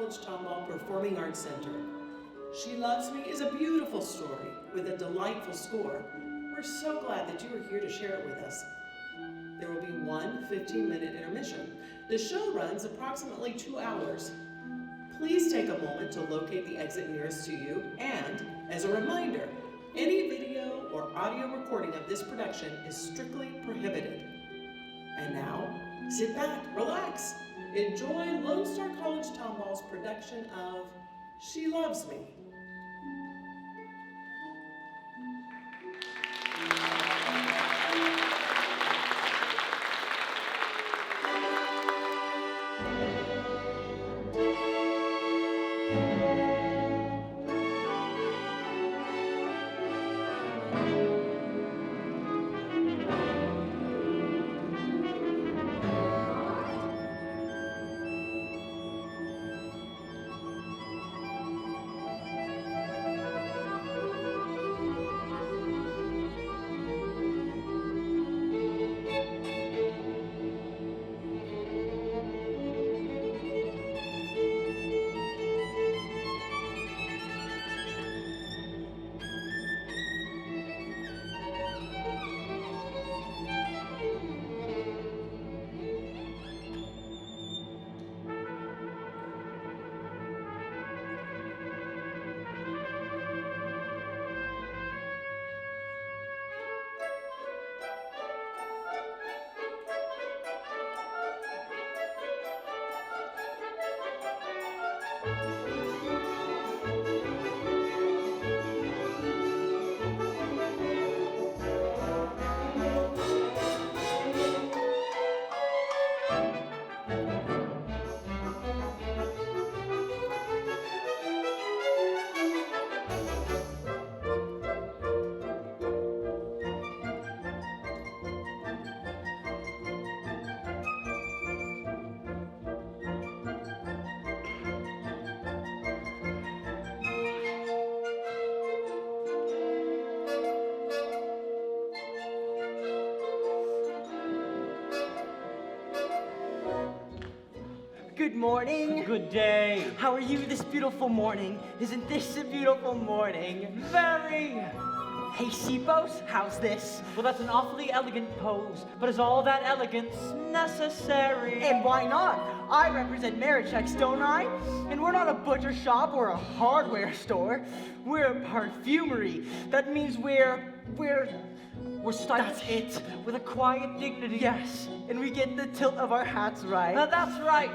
College-Tomball Performing Arts Center. She Loves Me is a beautiful story with a delightful score. We're so glad that you are here to share it with us. There will be one 15-minute intermission. The show runs approximately 2 hours. Please take a moment to locate the exit nearest to you, and as a reminder, any video or audio recording of this production is strictly prohibited. And now, sit back, relax, enjoy Lone Star College-Tomball's production of She Loves Me. Good morning. Good day. How are you this beautiful morning? Isn't this a beautiful morning? Very. Hey, Sipos, how's this? Well, that's an awfully elegant pose, but is all that elegance necessary? And why not? I represent Marichex, don't I? And we're not a butcher shop or a hardware store. We're a perfumery. That means we're stylish. That's it. With a quiet dignity. Yes, and we get the tilt of our hats right. Now that's right.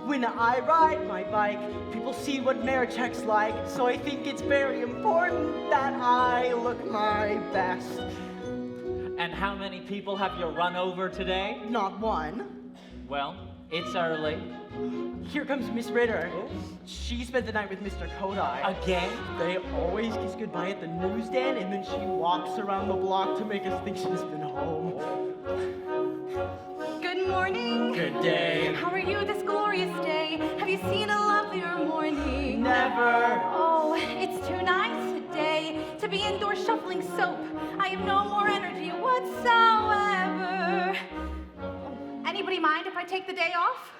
When I ride my bike, people see what Marichex like, so I think it's very important that I look my best. And how many people have you run over today? Not one. Well, it's early. Here comes Miss Ritter. She spent the night with Mr. Kodai. Again? They always kiss goodbye at the newsstand, and then she walks around the block to make us think she's been home. Good morning. Good day. How are you this glorious day? Have you seen a lovelier morning? Never. Oh, it's too nice today to be indoors shuffling soap. I have no more energy whatsoever. Oh, anybody mind if I take the day off?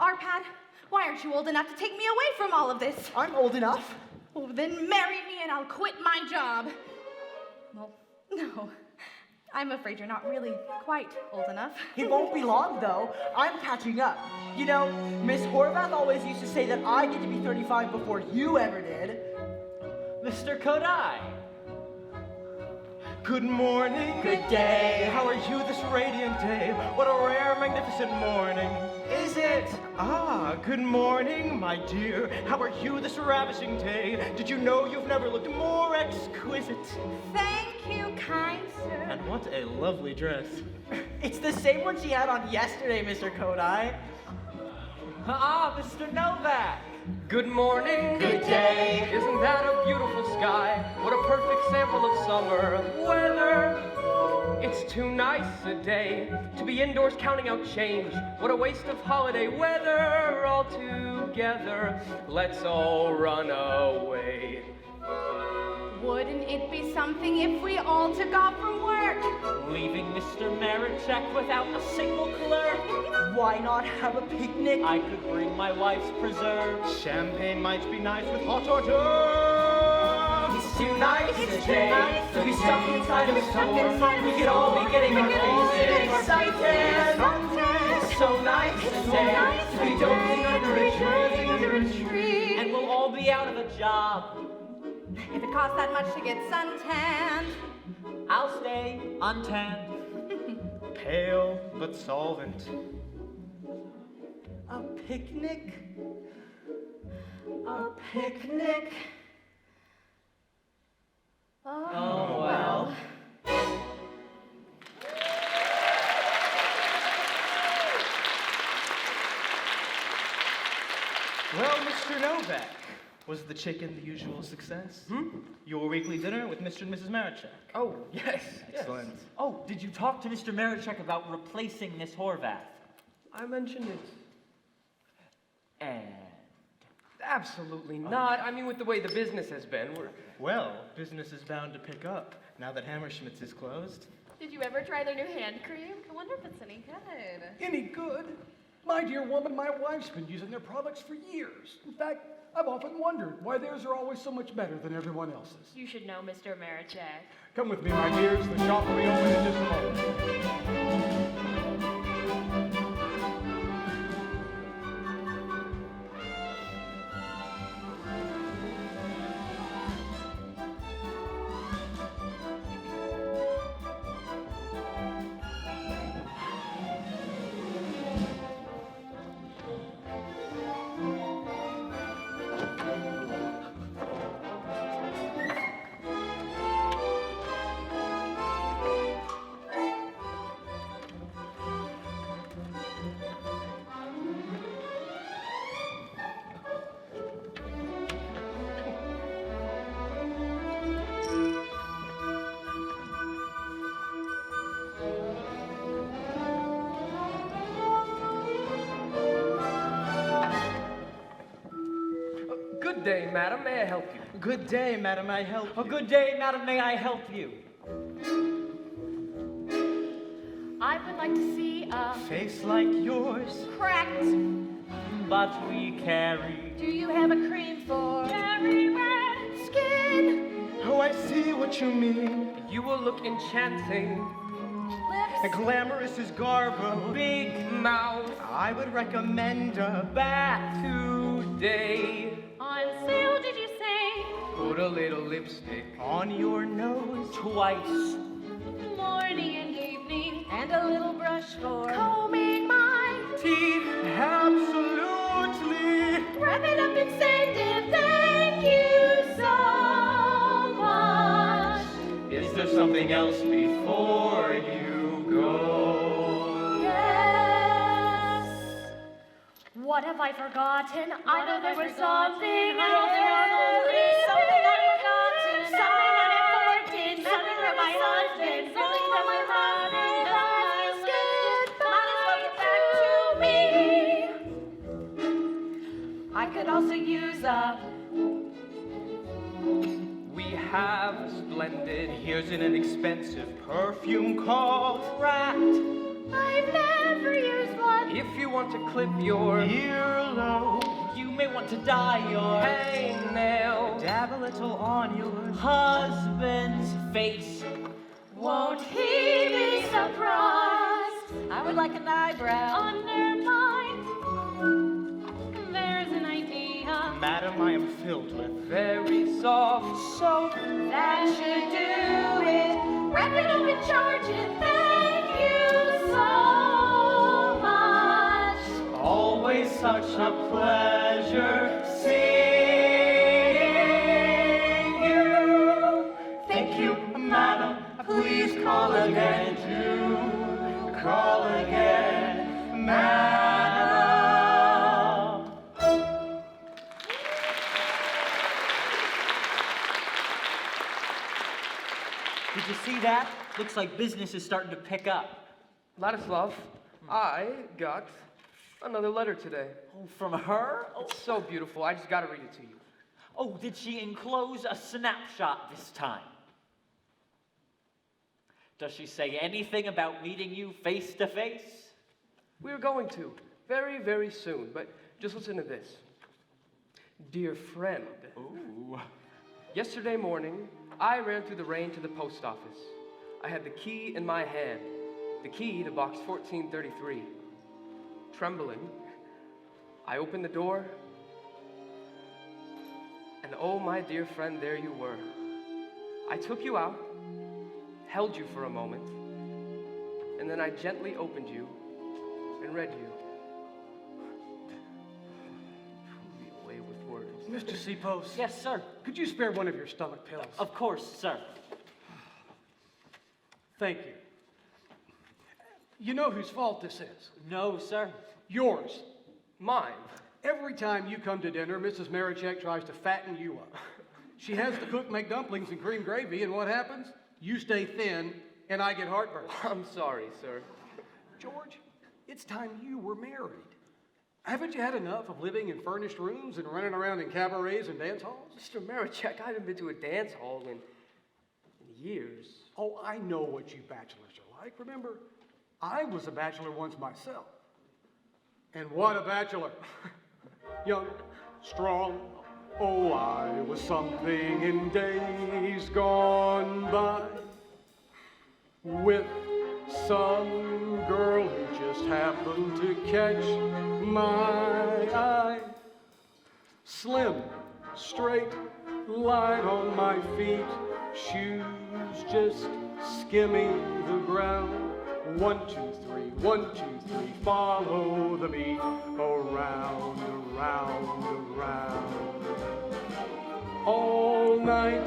Arpad, why aren't you old enough to take me away from all of this? I'm old enough. Oh, then marry me and I'll quit my job. Well, no. I'm afraid you're not really quite old enough. It won't be long, though. I'm catching up. You know, Miss Horvath always used to say that I get to be 35 before you ever did. Mr. Kodai. Good morning. Good day. How are you this radiant day? What a rare, magnificent morning. Is it? Ah, good morning, my dear. How are you this ravishing day? Did you know you've never looked more exquisite? Thank you, kind sir. And what a lovely dress. It's the same one she had on yesterday, Mr. Kodai. Ah, Mr. Novak. Good morning. Good day. Isn't that a beautiful sky? What a perfect sample of summer weather. It's too nice a day to be indoors counting out change. What a waste of holiday weather all together. Let's all run away. Wouldn't it be something if we all took off from work? Leaving Mr. Marichek without a single clerk. Why not have a picnic? I could bring my wife's preserves. Champagne might be nice with hot hors d'oeuvres. It's too nice today to be stuck inside of a store. We could all be getting our faces excited. So nice today to be dozing under a tree. And we'll all be out of a job. If it costs that much to get suntanned. I'll stay untanned. Pale but solvent. A picnic? A picnic. Oh, well. Well, Mr. Novak, was the chicken the usual success? Your weekly dinner with Mr. and Mrs. Marichek. Oh, yes. Excellent. Oh, did you talk to Mr. Marichek about replacing Miss Horvath? I mentioned it. And Absolutely not. I mean, with the way the business has been, we're... Well, business is bound to pick up now that Hammerschmidt's is closed. Did you ever try their new hand cream? I wonder if it's any good. Any good? My dear woman, my wife's been using their products for years. In fact, I've often wondered why theirs are always so much better than everyone else's. You should know Mr. Marichek. Come with me, my dears. The shop will be open in just a moment. Good day, madam. May I help you? Good day, madam, I help you. a good day, madam. May I help you? I would like to see a Face like yours. Correct. But we carry. Do you have a cream for very red skin? Oh, I see what you mean. You will look enchanting. And Lips? glamorous as Garbo. Big mouth. I would recommend a Back today. on sale, did you say? Put a little lipstick. on your nose. Twice. Morning and evening. And a little brush for combing my Teeth, absolutely. wrap it up and send it. Thank you so much. Is there something else before you go? Yes. What have I forgotten? I know there was forgotten? something. I know there was something I've forgotten. Something unimportant. Something from my husband. Something Something from my husband. That's good. Might as well get back to me. I could also use a We have a splendid. Here's an inexpensive perfume called Rat. I've never used one. If you want to clip your earlobe. You may want to dye your hangnail. Dab a little on your husband's face. Won't he be surprised? I would like an eyebrow. Under mine. There's an idea. Madam, I am filled with Very soft soap. That should do it. Wrap it up and charge it. Thank you so much. always such a pleasure seeing you. Thank you, madam. Please call again. Do call again, madam. Did you see that? Looks like business is starting to pick up. Ladislav, I got another letter today. Oh, from her? Oh, It's so beautiful. I just got to read it to you. Oh, did she enclose a snapshot this time? Does she say anything about meeting you face to face? We're going to, very, very soon, but just listen to this. Dear friend. Ooh. Yesterday morning, I ran through the rain to the post office. I had the key in my hand, the key to box 1433. Trembling, I opened the door, and oh, my dear friend, there you were. I took you out, held you for a moment, and then I gently opened you and read you. Truly a way with words. Mr. Seapost. Yes, sir. Could you spare one of your stomach pills? Of course, sir. Thank you. You know whose fault this is? No, sir. Yours. Mine. Every time you come to dinner, Mrs. Marichek tries to fatten you up. She has the cook make dumplings and cream gravy, and what happens? You stay thin, and I get heartburn. I'm sorry, sir. George, it's time you were married. Haven't you had enough of living in furnished rooms and running around in cabarets and dance halls? Mr. Marichek, I haven't been to a dance hall in years. Oh, I know what you bachelors are like. Remember, I was a bachelor once myself. And what a bachelor. Young, strong. Oh, I was something in days gone by. With some girl who just happened to catch my eye. Slim, straight, light on my feet. Shoes just skimming the ground. 1, 2, 3, 1, 2, 3, follow the beat. Around, around, around. All night,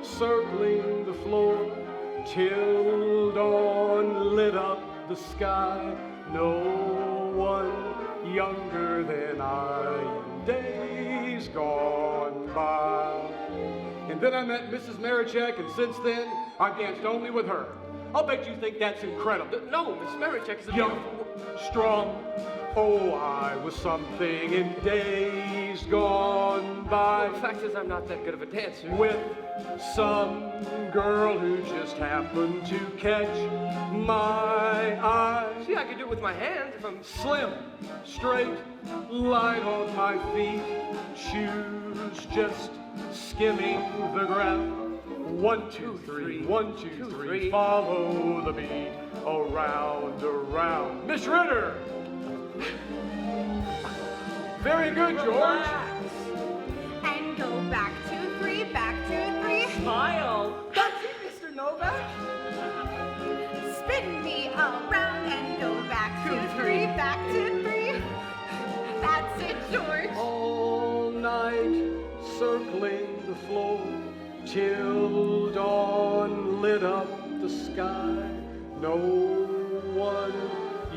circling the floor, till dawn lit up the sky. No one younger than I in days gone by. And then I met Mrs. Marichek, and since then, I've danced only with her. I'll bet you think that's incredible. No, Miss Marichek is a Young, beautiful... strong. Oh, I was something in days gone by. Well, the fact is, I'm not that good of a dancer. With some girl who just happened to catch my eye. See, I could do it with my hands if I'm... Slim, straight, light on my feet. Shoes just skimming the ground. 1, 2, 3, 1, 2, 3, follow the beat. Around, around. Miss Ritter! Very good, George. Relax. And go back 2, 3, back 2, 3. Smile. That's it, Mr. Novak. Spin me around and go back 2, 3, back 2, 3. That's it, George. All night, circling the floor, till dawn lit up the sky. No one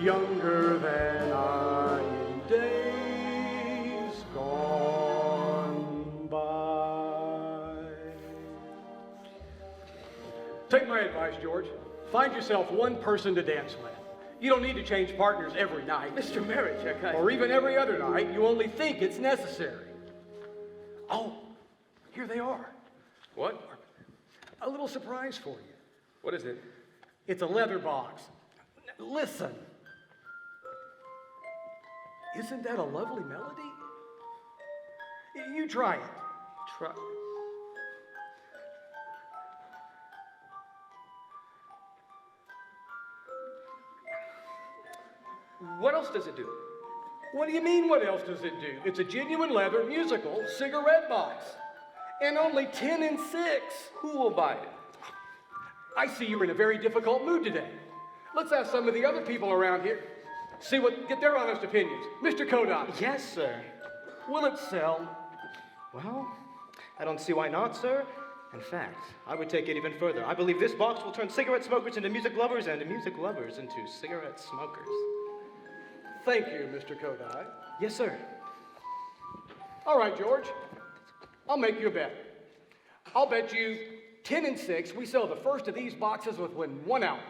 younger than I in days gone by. Take my advice, George. Find yourself one person to dance with. You don't need to change partners every night. Mr. Marichek, Or even every other night. You only think it's necessary. Oh, here they are. What? A little surprise for you. What is it? It's a leather box. Listen. Isn't that a lovely melody? You try it. Try... What else does it do? What do you mean, what else does it do? It's a genuine leather musical cigarette box. And only 10 and 6. Who will buy it? I see you're in a very difficult mood today. Let's ask some of the other people around here. Get their honest opinions. Mr. Kodak. Yes, sir. Will it sell? Well, I don't see why not, sir. In fact, I would take it even further. I believe this box will turn cigarette smokers into music lovers and music lovers into cigarette smokers. Thank you, Mr. Kodai. Yes, sir. All right, George. I'll make you a bet. I'll bet you 10 and 6 we sell the first of these boxes within 1 hour.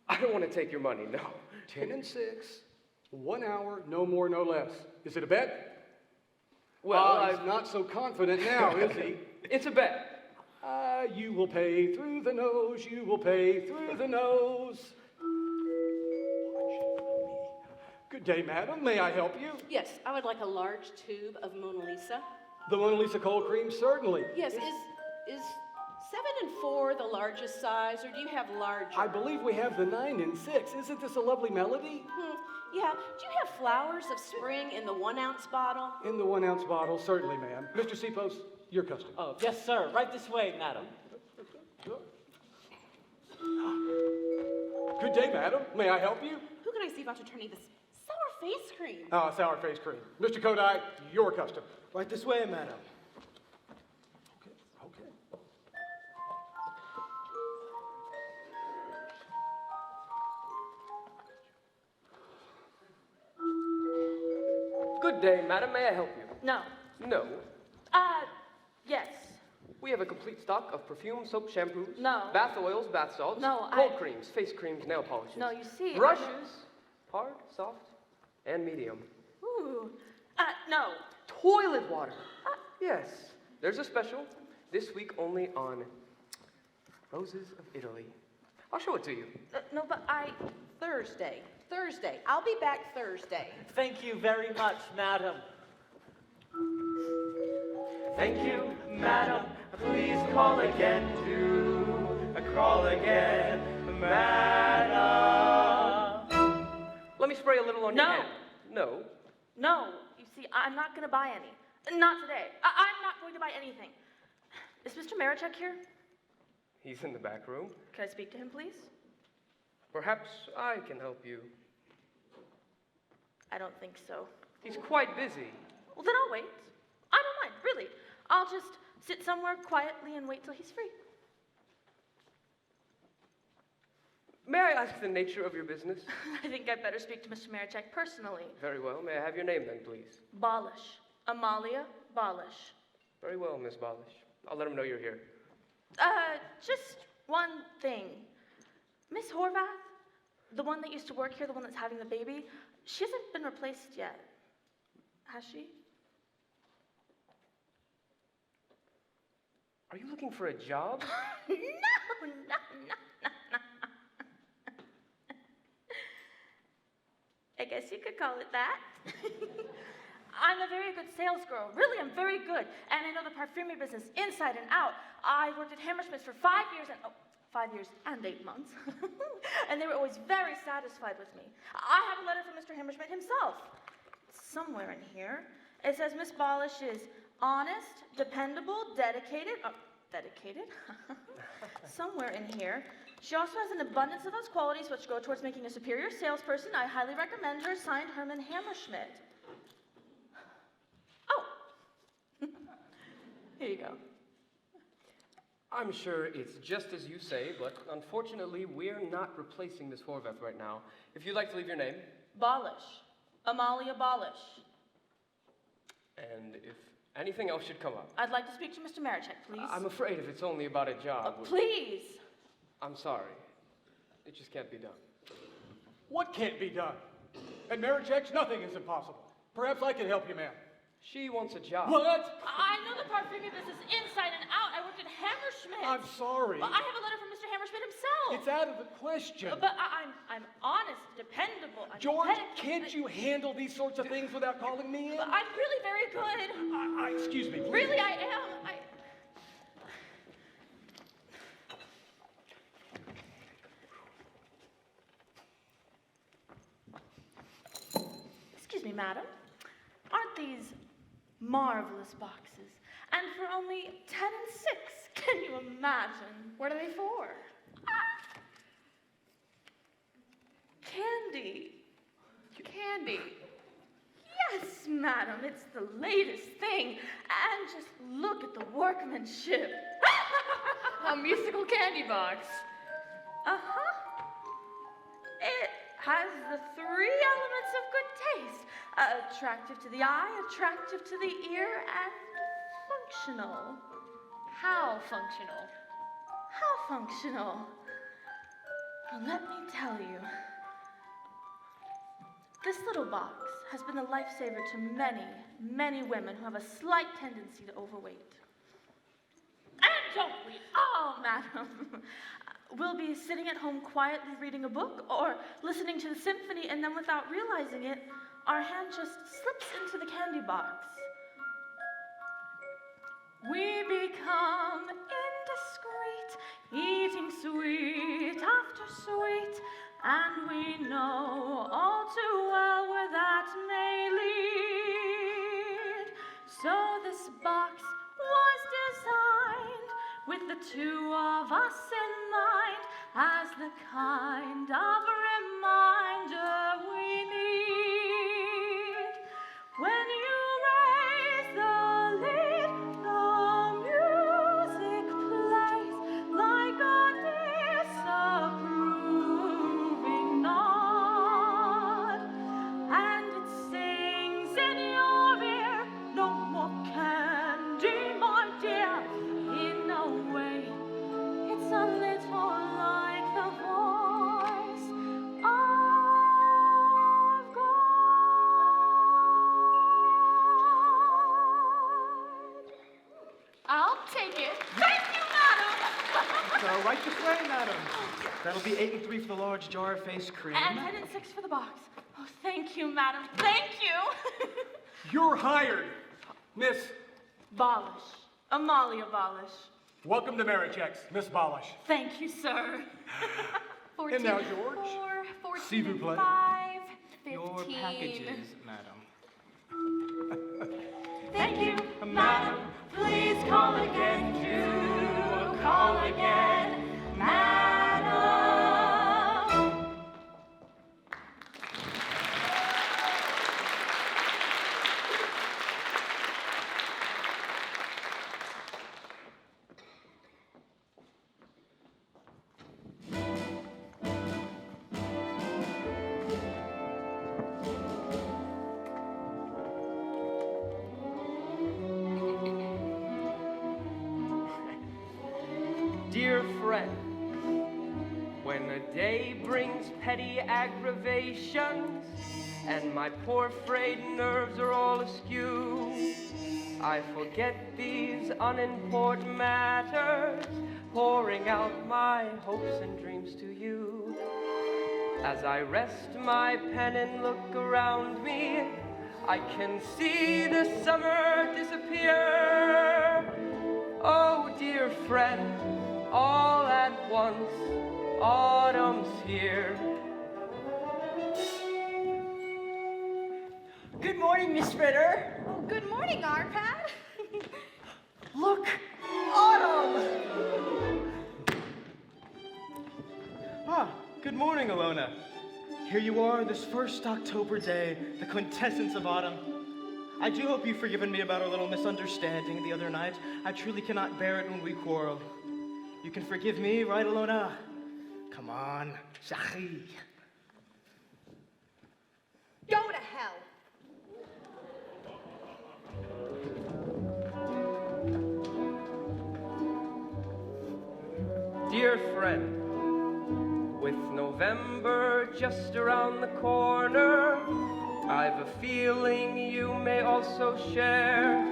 I don't want to take your money, no. 10 and 6, 1 hour, no more, no less. Is it a bet? Well, he's not so confident now, is he? It's a bet. You will pay through the nose, you will pay through the nose. Good day, madam. May I help you? Yes, I would like a large tube of Mona Lisa. The Mona Lisa cold cream, certainly. Yes, is 7 and 4 the largest size, or do you have larger? I believe we have the 9 and 6. Isn't this a lovely melody? Yeah. Do you have flowers of spring in the 1 ounce bottle? In the 1 ounce bottle, certainly, ma'am. Mr. Sipos, your customer. Oh, yes, sir. Right this way, madam. Good day, madam. May I help you? Who can I see about to turning this sour face cream? Sour face cream. Mr. Kodai, your customer. Right this way, madam. Okay. Good day, madam. May I help you? No. No. Yes. We have a complete stock of perfume, soap, shampoos, No. bath oils, bath salts, No, cold I- creams, face creams, nail polishes. No, you see, I- brushes, hard, soft, and medium. Ooh. No. Toilet water. Yes. There's a special this week only on roses of Italy. I'll show it to you. No, but Thursday. I'll be back Thursday. Thank you very much, madam. Thank you, madam. Please call again to call again, madam. Let me spray a little on your No. hand. No. No. You see, I'm not going to buy any. Not today. I'm not going to buy anything. Is Mr. Marichek here? He's in the back room. Can I speak to him, please? Perhaps I can help you. I don't think so. He's quite busy. Well, then I'll wait. I don't mind, really. I'll just sit somewhere quietly and wait till he's free. May I ask the nature of your business? I think I'd better speak to Mr. Marichek personally. Very well. May I have your name then, please? Balish. Amalia Balish. Very well, Miss Balish. I'll let him know you're here. Just one thing. Miss Horvath, the one that used to work here, the one that's having the baby, she hasn't been replaced yet. Has she? Are you looking for a job? No. I guess you could call it that. I'm a very good sales girl. Really, I'm very good. And I know the perfumery business inside and out. I worked at Hammersmith's for 5 years and 5 years and 8 months. And they were always very satisfied with me. I have a letter from Mr. Hammersmith himself. It's somewhere in here. It says Miss Balish is honest, dependable, dedicated. Dedicated? Somewhere in here. She also has an abundance of those qualities which go towards making a superior salesperson. I highly recommend her. Signed, Herman Hammerschmidt. Oh. Here you go. I'm sure it's just as you say, but unfortunately, we're not replacing Miss Horvath right now. If you'd like to leave your name. Balish. Amalia Balish. And if anything else should come up. I'd like to speak to Mr. Marichek, please. I'm afraid if it's only about a job. Please. I'm sorry. It just can't be done. What can't be done? At Marichek's, nothing is impossible. Perhaps I can help you, ma'am. She wants a job. What? I know the perfumery business inside and out. I worked at Hammerschmidt. I'm sorry. Well, I have a letter from Mr. Hammerschmidt himself. It's out of the question. But I'm honest, dependable. I'm George, dedicated. can't you handle these sorts of things without calling me in? But I'm really very good. Excuse me, please. Really, I am. Excuse me, madam. Aren't these marvelous boxes? And for only 10 and 6, can you imagine? What are they for? Candy. Candy. Yes, madam, it's the latest thing. And just look at the workmanship. A musical candy box. Uh-huh. It has the 3 elements of good taste. Attractive to the eye, attractive to the ear, and functional. How functional? How functional? Well, let me tell you. This little box has been a lifesaver to many, many women who have a slight tendency to overweight. And don't we all, madam? We'll be sitting at home quietly reading a book or listening to the symphony, and then without realizing it, our hand just slips into the candy box. We become indiscreet, eating sweet after sweet, and we know all too well where that may lead. So this box was designed with the two of us in mind as the kind of reminder we need. When you raise the lid, the music plays like a disapproving nod, and it sings in your ear, no more candy, my dear. In a way, it's a little like the voice of God. I'll take it. Thank you, madam. Right this way, madam. That'll be 8 and 3 for the large jar of face cream. And 10 and 6 for the box. Oh, thank you, madam. Thank you. You're hired, Miss. Bolish. Amalia Bolish. Welcome to Marichex, Miss Bolish. Thank you, sir. 14 And now, George. 4, S'il vous 14 plaît. 5, 15. Your packages, madam. Thank you, madam. Please call again. Do call again, madam. Dear friend, when a day brings petty aggravations and my poor frayed nerves are all askew, I forget these unimportant matters, pouring out my hopes and dreams to you. As I rest my pen and look around me, I can see the summer disappear. Oh, dear friend, all at once, autumn's here. Good morning, Miss Ritter. Oh, good morning, Arpad. Look, autumn! Ah, good morning, Alona. Here you are, this first October day, the quintessence of autumn. I do hope you've forgiven me about our little misunderstanding the other night. I truly cannot bear it when we quarrel. You can forgive me, right, Alona? Come on, Shahri. Go to hell. Dear friend, with November just around the corner, I've a feeling you may also share.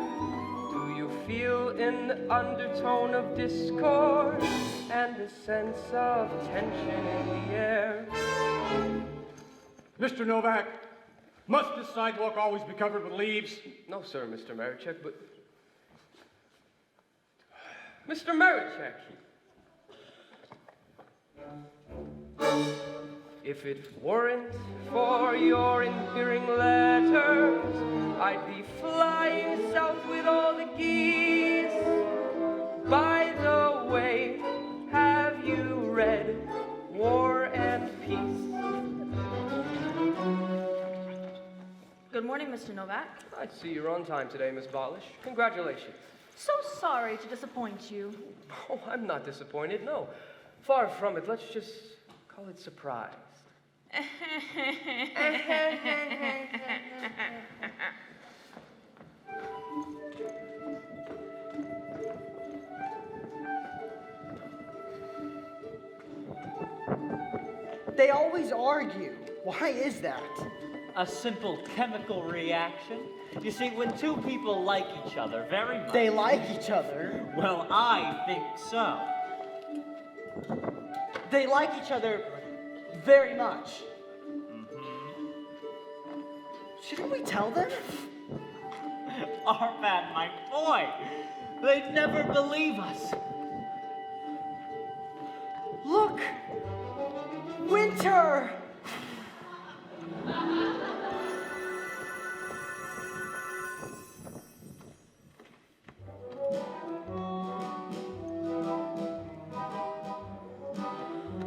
Do you feel an undertone of discord and a sense of tension in the air? Mr. Novak, must this sidewalk always be covered with leaves? No, sir, Mr. Marichek, but... Mr. Marichek! If it weren't for your endearing letters, I'd be flying south with all the geese. By the way, have you read War and Peace? Good morning, Mr. Novak. I see you're on time today, Miss Bolish. Congratulations. So sorry to disappoint you. Oh, I'm not disappointed, no. Far from it. Let's just call it surprise. They always argue. Why is that? A simple chemical reaction. You see, when two people like each other very much... They like each other. Well, I think so. They like each other very much. Shouldn't we tell them? Arpad, my boy, they'd never believe us. Look! Winter!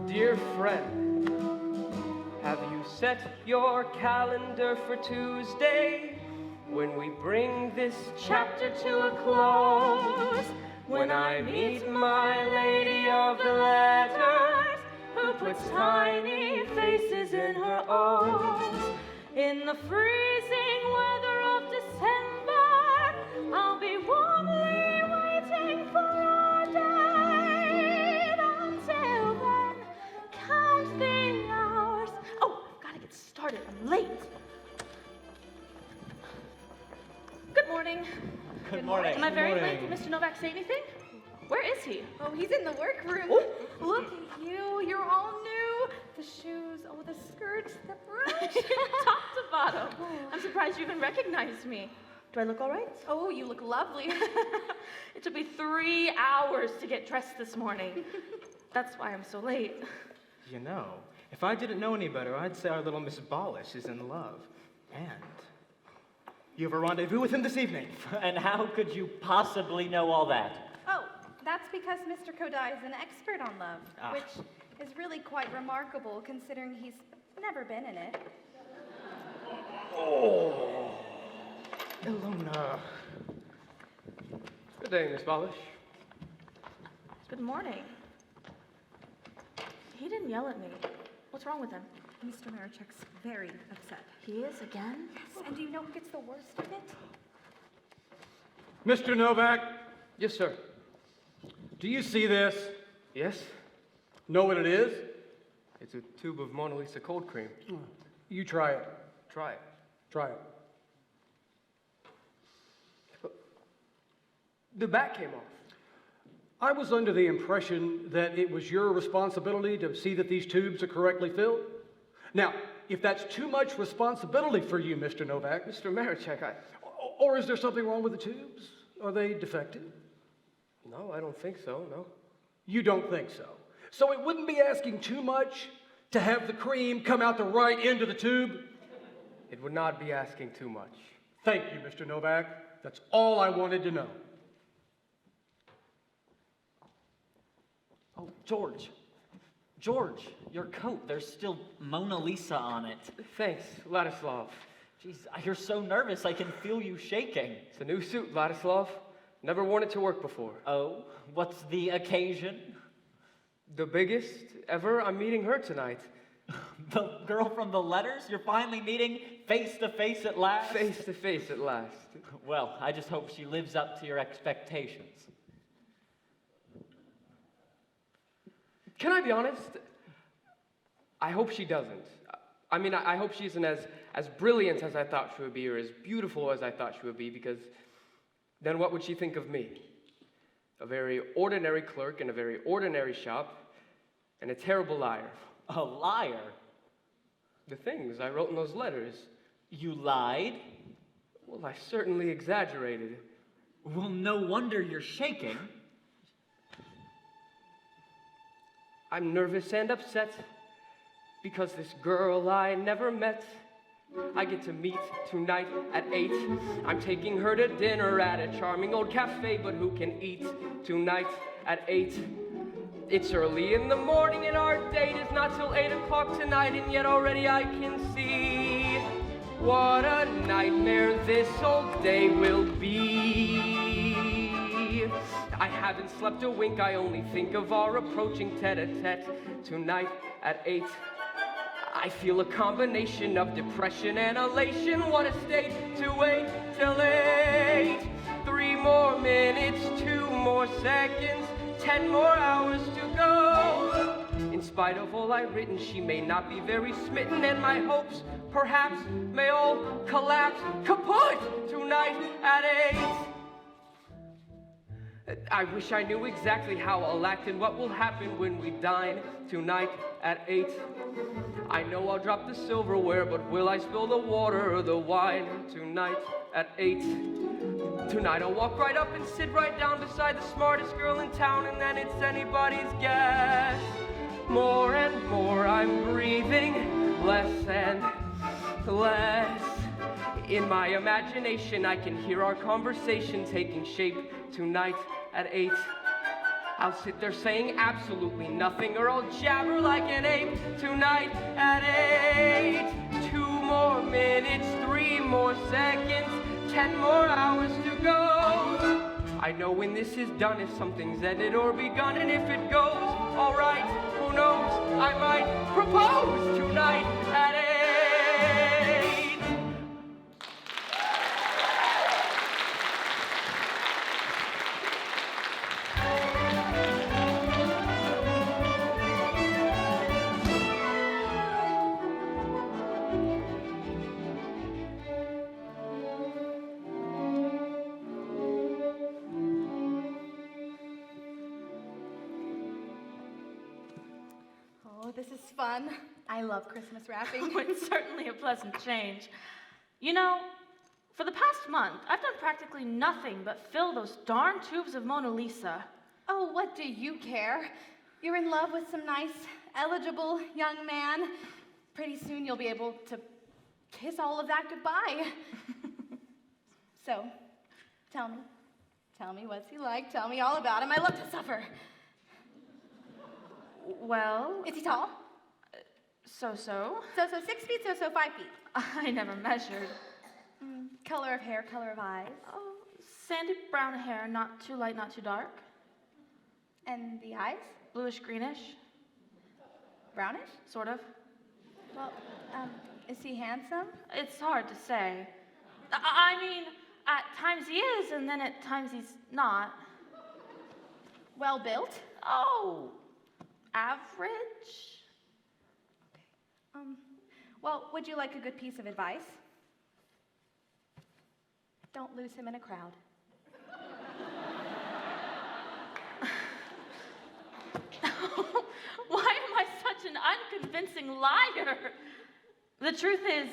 Dear friend, have you set your calendar for Tuesday? When we bring this chapter to a close, when I meet my lady of the letters, who puts tiny faces in her O's. In the freezing weather of December, I'll be warmly waiting for our date. Until then, count the hours. Oh, I've got to get started. I'm late. Good morning. Good morning. Am I very late? Did Mr. Novak say anything? Where is he? Oh, he's in the workroom. Look at you. You're all new. The shoes, oh, the skirts, the brush. Top to bottom. I'm surprised you even recognized me. Do I look all right? Oh, you look lovely. It took me 3 hours to get dressed this morning. That's why I'm so late. You know, if I didn't know any better, I'd say our little Miss Ballish is in love. And you have a rendezvous with him this evening. And how could you possibly know all that? Oh, that's because Mr. Kodai is an expert on love, which is really quite remarkable considering he's never been in it. Oh, Ilona. Good day, Miss Ballish. Good morning. He didn't yell at me. What's wrong with him? Mr. Marichek's very upset. He is again? Yes, and do you know who gets the worst of it? Mr. Novak, Yes, sir. do you see this? Yes? Know what it is? It's a tube of Mona Lisa cold cream. You try it. Try it. Try it. The back came off. I was under the impression that it was your responsibility to see that these tubes are correctly filled. Now, if that's too much responsibility for you, Mr. Novak, Mr. Marichek, or is there something wrong with the tubes? Are they defective? No, I don't think so, no. You don't think so. So it wouldn't be asking too much to have the cream come out the right end of the tube? It would not be asking too much. Thank you, Mr. Novak. That's all I wanted to know. Oh, George. George, your coat, there's still Mona Lisa on it. Thanks, Ladislav. Jeez, you're so nervous, I can feel you shaking. It's a new suit, Ladislav. Never worn it to work before. Oh, what's the occasion? The biggest ever. I'm meeting her tonight. The girl from the letters? You're finally meeting face to face at last? Face to face at last. Well, I just hope she lives up to your expectations. Can I be honest? I hope she doesn't. I mean, I hope she isn't as brilliant as I thought she would be, or as beautiful as I thought she would be, because then what would she think of me? A very ordinary clerk in a very ordinary shop, and a terrible liar. A liar? The things I wrote in those letters. You lied? Well, I certainly exaggerated. Well, no wonder you're shaking. I'm nervous and upset because this girl I never met, I get to meet tonight at 8. I'm taking her to dinner at a charming old cafe, but who can eat tonight at 8? It's early in the morning and our date is not till 8 o'clock tonight, and yet already I can see what a nightmare this whole day will be. I haven't slept a wink, I only think of our approaching tete-a-tete tonight at 8. I feel a combination of depression and elation. What a state to wait till 8. 3 more minutes, 2 more seconds, 10 more hours to go. In spite of all I've written, she may not be very smitten, and my hopes, perhaps, may all collapse kaput tonight at 8. I wish I knew exactly how I'll act and what will happen when we dine tonight at 8. I know I'll drop the silverware, but will I spill the water or the wine tonight at 8? Tonight I'll walk right up and sit right down beside the smartest girl in town, and then it's anybody's guess. More and more I'm breathing, less and less. In my imagination I can hear our conversation taking shape tonight at 8. I'll sit there saying absolutely nothing, or I'll jabber like an ape tonight at 8. 2 more minutes, 3 more seconds, 10 more hours to go. I know when this is done if something's ended or begun, and if it goes all right, who knows, I might propose tonight at 8. Oh, this is fun. I love Christmas wrapping. Oh, it's certainly a pleasant change. You know, for the past month, I've done practically nothing but fill those darn tubes of Mona Lisa. Oh, what do you care? You're in love with some nice, eligible young man. Pretty soon you'll be able to kiss all of that goodbye. So, tell me what's he like? Tell me all about him. I love to suffer. Well... Is he tall? So-so. So 6 feet, so 5 feet. I never measured. Color of hair, color of eyes. Oh, sandy brown hair, not too light, not too dark. And the eyes? Bluish greenish. Brownish? Sort of. Well, is he handsome? It's hard to say. I mean, at times he is, and then at times he's not. Well built? Oh, average? Okay. Well, would you like a good piece of advice? Don't lose him in a crowd. Why am I such an unconvincing liar? The truth is,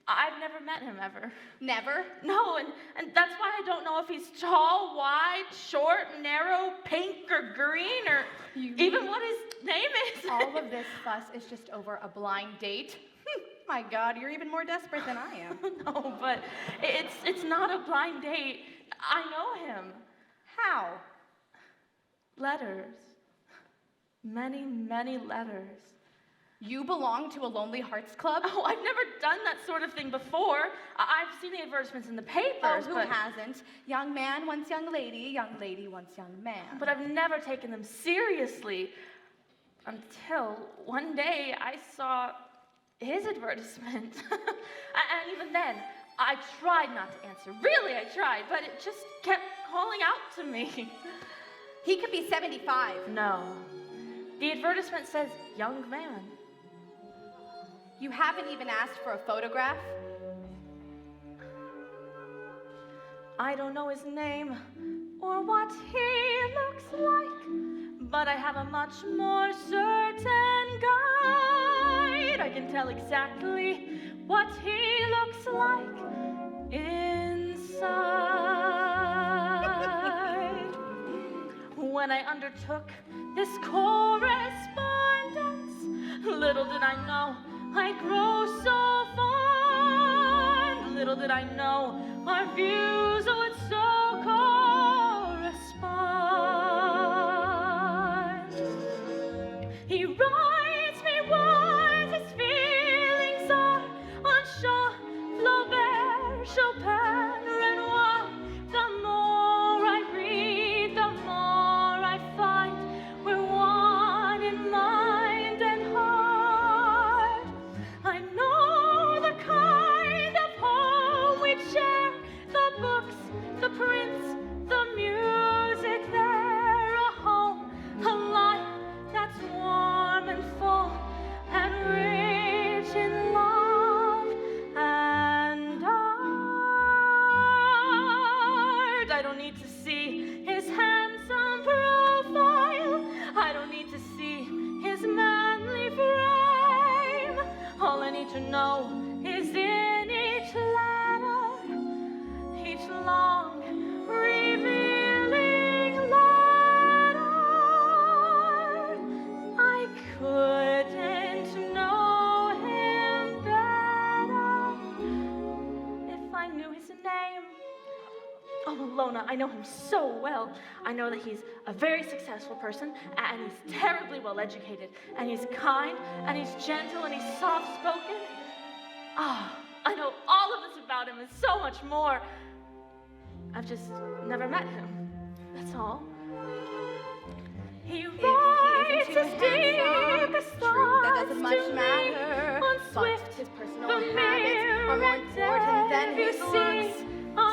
I've never met him ever. Never? No, and that's why I don't know if he's tall, wide, short, narrow, pink, or green, or even what his name is. All of this fuss is just over a blind date. My God, you're even more desperate than I am. No, but it's not a blind date. I know him. How? Letters. Many, many letters. You belong to a Lonely Hearts Club? Oh, I've never done that sort of thing before. I've seen the advertisements in the papers, who hasn't? Young man wants young lady wants young man. But I've never taken them seriously until one day I saw his advertisement. And even then, I tried not to answer. Really, I tried, but it just kept calling out to me. He could be 75. No. The advertisement says young man. You haven't even asked for a photograph? I don't know his name or what he looks like, but I have a much more certain guide. I can tell exactly what he looks like inside. When I undertook this correspondence, little did I know I'd grow so fond. Little did I know our views would so correspond. He writes me what his feelings are on Shaw, Flaubert, Chopin, Renoir. The more I read, the more I find we're one in mind and heart. I know the kind of home we'd share, the books, the prints, the music there. need to know is in each letter, each long, revealing letter. I couldn't know him better if I knew his name. Oh, Alona, I know him so well. I know that he's a very successful person, and he's terribly well educated, and he's kind, and he's gentle, and he's soft-spoken. Ah, I know all of this about him and so much more. I've just never met him. That's all. He writes his deepest true, that doesn't thoughts much to matter. me on But swift, his personal habits are more important than his looks.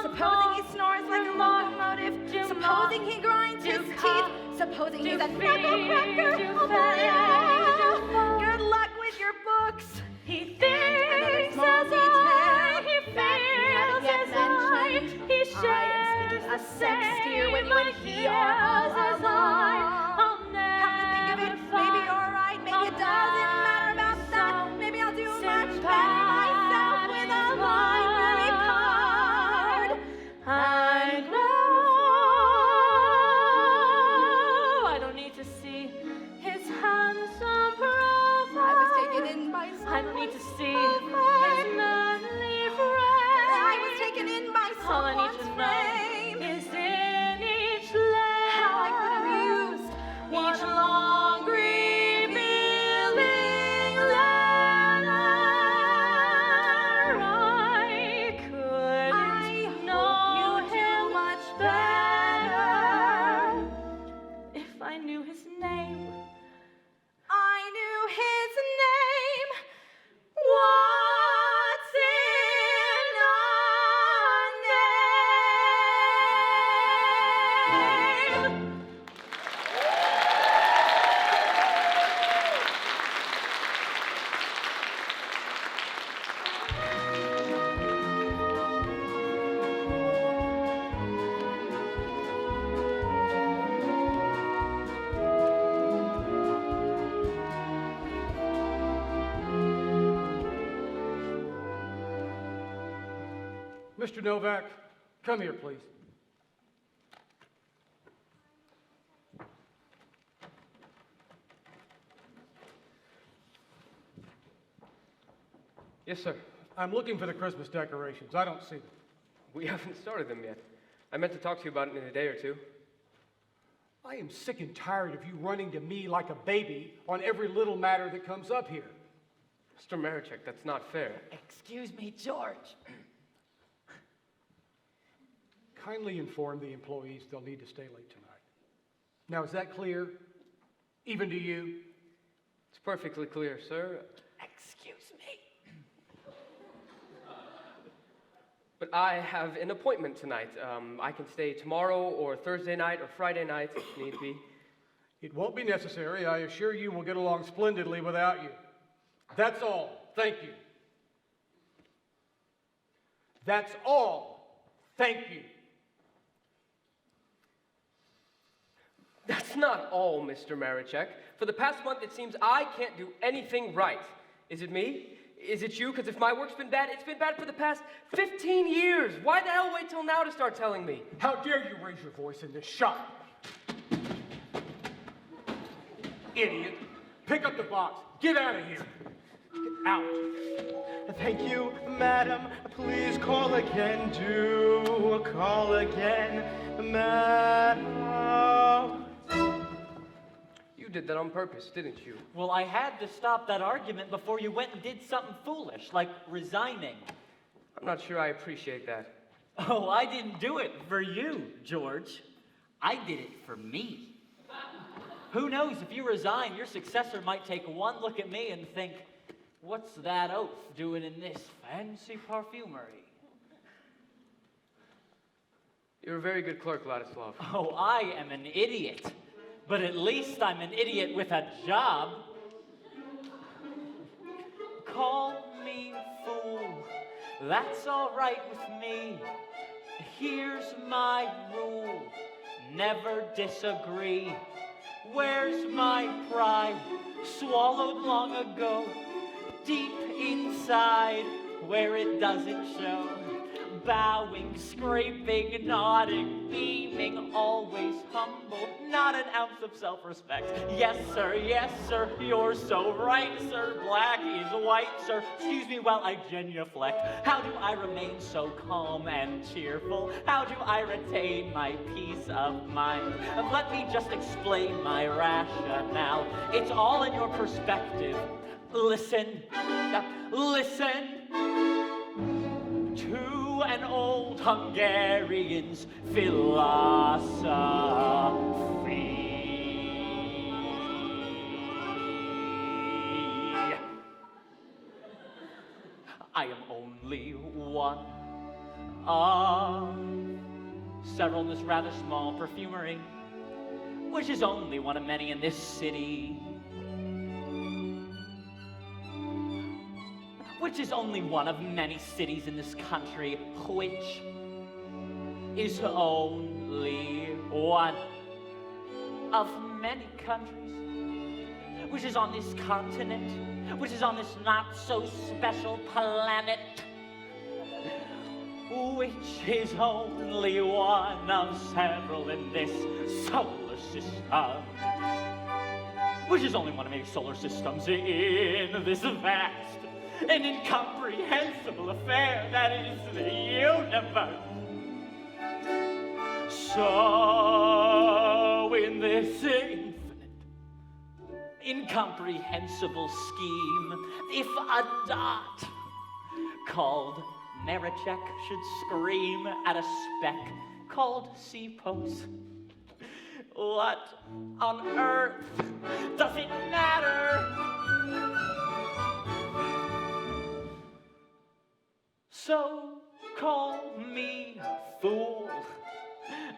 Supposing he snores like a locomotive, supposing he grinds his teeth, supposing he's a knuckle-cracker, oh yeah. Good luck with your books. He thinks as I, he feels as I, he shares a sex steer when you and he are all alone. I'll Come to think of it, maybe you're right, maybe it doesn't matter about that. Maybe I'll do much better myself with a library card. I know I don't need to see his handsome profile. I was taken in by I don't need to someone's see profile. his manly frame. I was taken in by All I need someone's to know frame. is in each letter. How I could have used each long revealing letter. I could know him much better if I knew his name. I knew his name. What's in a name? Mr. Novak, come here, please. Yes, sir. I'm looking for the Christmas decorations. I don't see them. We haven't started them yet. I meant to talk to you about it in a day or two. I am sick and tired of you running to me like a baby on every little matter that comes up here. Mr. Marichek, that's not fair. Excuse me, George. Kindly inform the employees they'll need to stay late tonight. Now, is that clear? Even to you? It's perfectly clear, sir. Excuse me. But I have an appointment tonight. I can stay tomorrow or Thursday night or Friday night if need be. It won't be necessary. I assure you we'll get along splendidly without you. That's all. Thank you. That's all. Thank you. That's not all, Mr. Marichek. For the past month, it seems I can't do anything right. Is it me? Is it you? Because if my work's been bad, it's been bad for the past 15 years. Why the hell wait till now to start telling me? How dare you raise your voice in this shop? Idiot. Pick up the box. Get out of here. Get out. Thank you, madam. Please call again. Do call again, madam. You did that on purpose, didn't you? Well, I had to stop that argument before you went and did something foolish, like resigning. I'm not sure I appreciate that. Oh, I didn't do it for you, George. I did it for me. Who knows, if you resign, your successor might take one look at me and think, what's that oaf doing in this fancy perfumery? You're a very good clerk, Ladislav. Oh, I am an idiot. But at least I'm an idiot with a job. Call me fool. That's all right with me. Here's my rule. Never disagree. Where's my pride? Swallowed long ago. deep inside where it doesn't show. Bowing, scraping, nodding, beaming, always humble, not an ounce of self-respect. Yes, sir, you're so right, sir. Black is white, sir. Excuse me while I genuflect. How do I remain so calm and cheerful? How do I retain my peace of mind? Let me just explain my rationale. It's all in your perspective. Listen to an old Hungarian's philosophy. I am only one of several in this rather small perfumery, which is only one of many in this city. Which is only one of many cities in this country, which is only one of many countries, which is on this continent, which is on this not-so-special planet, which is only one of several in this solar system, which is only one of many solar systems in this vast an incomprehensible affair that is the universe. So in this infinite, incomprehensible scheme, if a dot called Marichek should scream at a speck called Seapost, what on earth does it matter? So call me fool,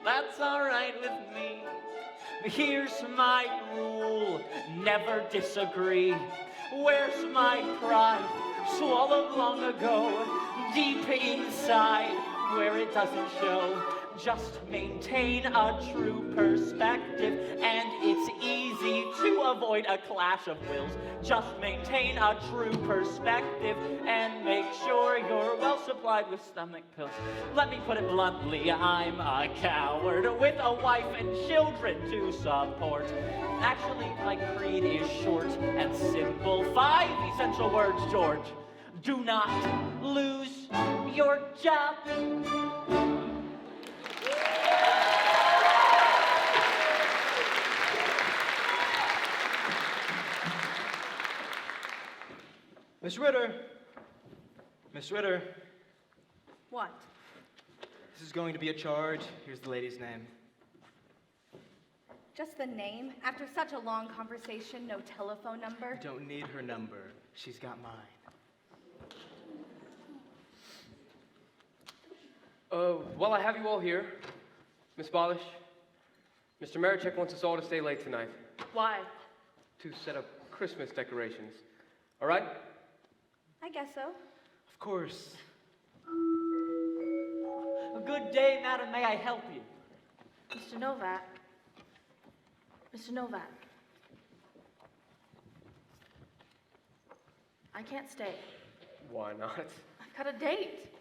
that's all right with me. Here's my rule, never disagree. Where's my pride? Swallowed long ago, deep inside where it doesn't show. Just maintain a true perspective, and it's easy to avoid a clash of wills. Just maintain a true perspective, and make sure you're well supplied with stomach pills. Let me put it bluntly, I'm a coward with a wife and children to support. Actually, my creed is short and simple. 5 essential words, George. Do not lose your job. Miss Ritter. Miss Ritter. What? This is going to be a charge. Here's the lady's name. Just the name? After such a long conversation, no telephone number? You don't need her number. She's got mine. Well, I have you all here. Miss Bolish, Mr. Marichek wants us all to stay late tonight Why? to set up Christmas decorations. All right? I guess so. Of course. Good day, madam. May I help you? Mr. Novak. Mr. Novak. I can't stay. Why not? I've got a date.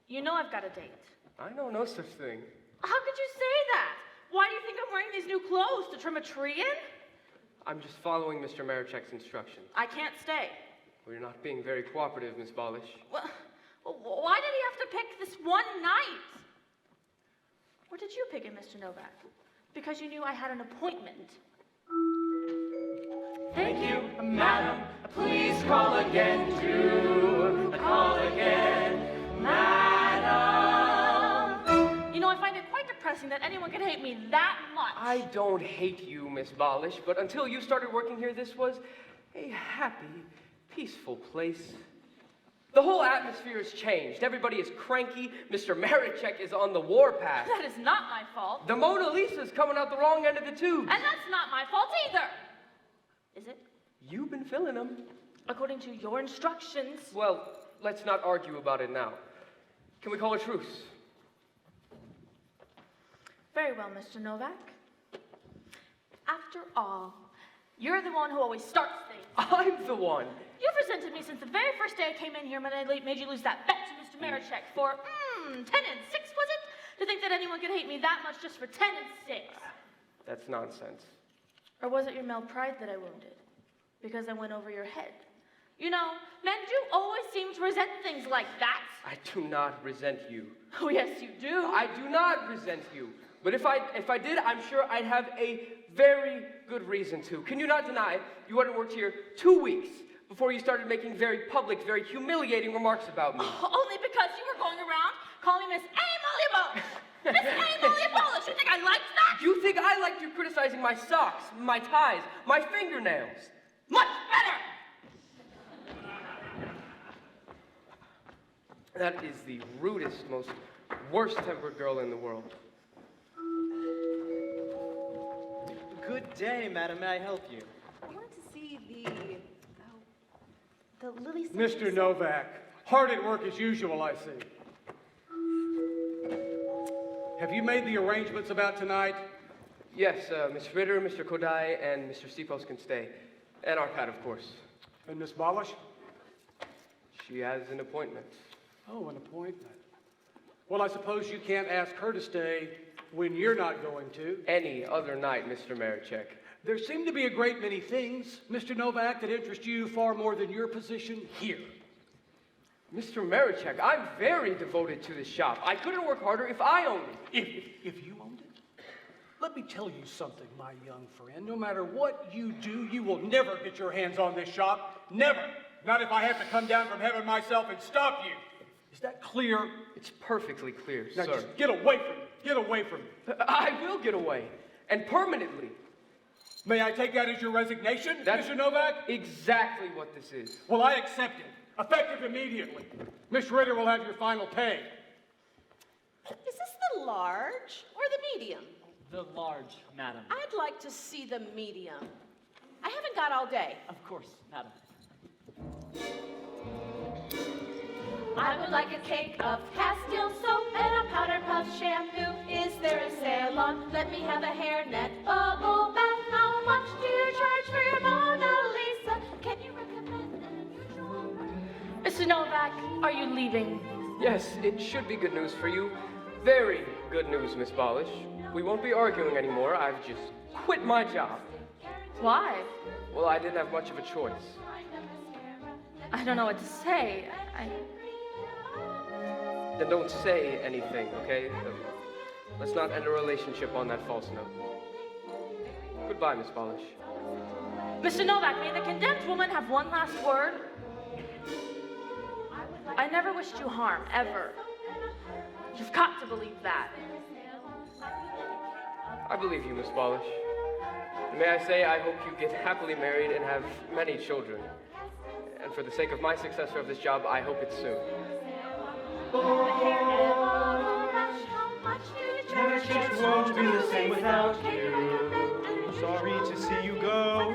You know I've got a date. I know no such thing. How could you say that? Why do you think I'm wearing these new clothes? To trim a tree in? I'm just following Mr. Marichek's instructions. I can't stay. Well, you're not being very cooperative, Miss Bolish. Well, why did he have to pick this one night? Or did you pick it, Mr. Novak? Because you knew I had an appointment. Thank you, madam. Please call again to call again, madam. You know, I find it quite depressing that anyone can hate me that much. I don't hate you, Miss Bolish, but until you started working here, this was a happy, peaceful place. The whole atmosphere has changed. Everybody is cranky. Mr. Marichek is on the warpath. That is not my fault. The Mona Lisa's coming out the wrong end of the tube. And that's not my fault either. Is it? You've been filling them. According to your instructions. Well, let's not argue about it now. Can we call a truce? Very well, Mr. Novak. After all, You're the one who always starts things. I'm the one. You've resented me since the very first day I came in here when I made you lose that bet to Mr. Marichek for, 10 and 6, was it? To think that anyone could hate me that much just for 10 and 6. That's nonsense. Or was it your male pride that I wounded? Because I went over your head. You know, men do always seem to resent things like that. I do not resent you. Oh, yes, you do. I do not resent you. But if I did, I'm sure I'd have a very good reason to. Can you not deny you hadn't worked here 2 weeks before you started making very public, very humiliating remarks about me? Only because you were going around calling Miss Emily Bullish. Miss Emily Bullish. You think I liked that? You think I liked you criticizing my socks, my ties, my fingernails? Much better. That is the rudest, most worst-tempered girl in the world. Good day, madam. May I help you? I wanted to see the lily. Mr. Novak, hard at work as usual, I see. Have you made the arrangements about tonight? Yes, Miss Ritter, Mr. Kodai, and Mr. Stepos can stay. And Arcad, of course. And Miss Balish? She has an appointment. Oh, an appointment. Well, I suppose you can't ask her to stay when you're not going to. Any other night, Mr. Marichek. There seem to be a great many things, Mr. Novak, that interest you far more than your position here. Mr. Marichek, I'm very devoted to this shop. I couldn't work harder if I owned it. If you owned it? Let me tell you something, my young friend. No matter what you do, you will never get your hands on this shop. Never. Not if I have to come down from heaven myself and stop you. Is that clear? It's perfectly clear, Now sir. just get away from me. Get away from me. I will get away. And permanently. May I take that as your resignation, That's Mr. Novak? exactly what this is. Well, I accept it. Effective immediately. Miss Ritter will have your final pay. Is this the large or the medium? The large, madam. I'd like to see the medium. I haven't got all day. Of course, madam. I would like a cake of Castile soap and a powder puff shampoo. Is there a sale on? Let me have a hairnet bubble bath. How much do you charge for your Mona Lisa? Can you recommend an unusual price? Mr. Novak, are you leaving? Yes, it should be good news for you. Very good news, Miss Balish. We won't be arguing anymore. I've just quit my job. Why? Well, I didn't have much of a choice. I don't know what to say. Then don't say anything, okay? Let's not end a relationship on that false note. Goodbye, Miss Balish. Mr. Novak, may the condemned woman have one last word? I never wished you harm, ever. You've got to believe that. I believe you, Miss Balish. And may I say, I hope you get happily married and have many children. And for the sake of my successor of this job, I hope it's soon. It won't be the same without you. Sorry to see you go.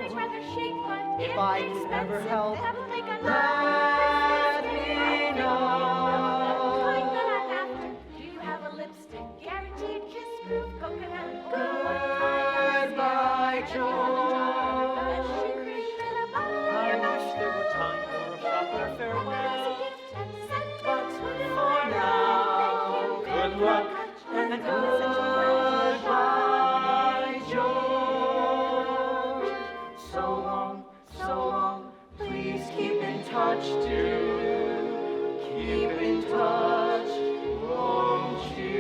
If I can ever help, let me know. Do you have a lipstick guaranteed kiss proof coconut? Goodbye, George. I wish there were time for a proper farewell. But for now, good luck and goodbye, George. So long, please keep in touch, do. Keep in touch, won't you?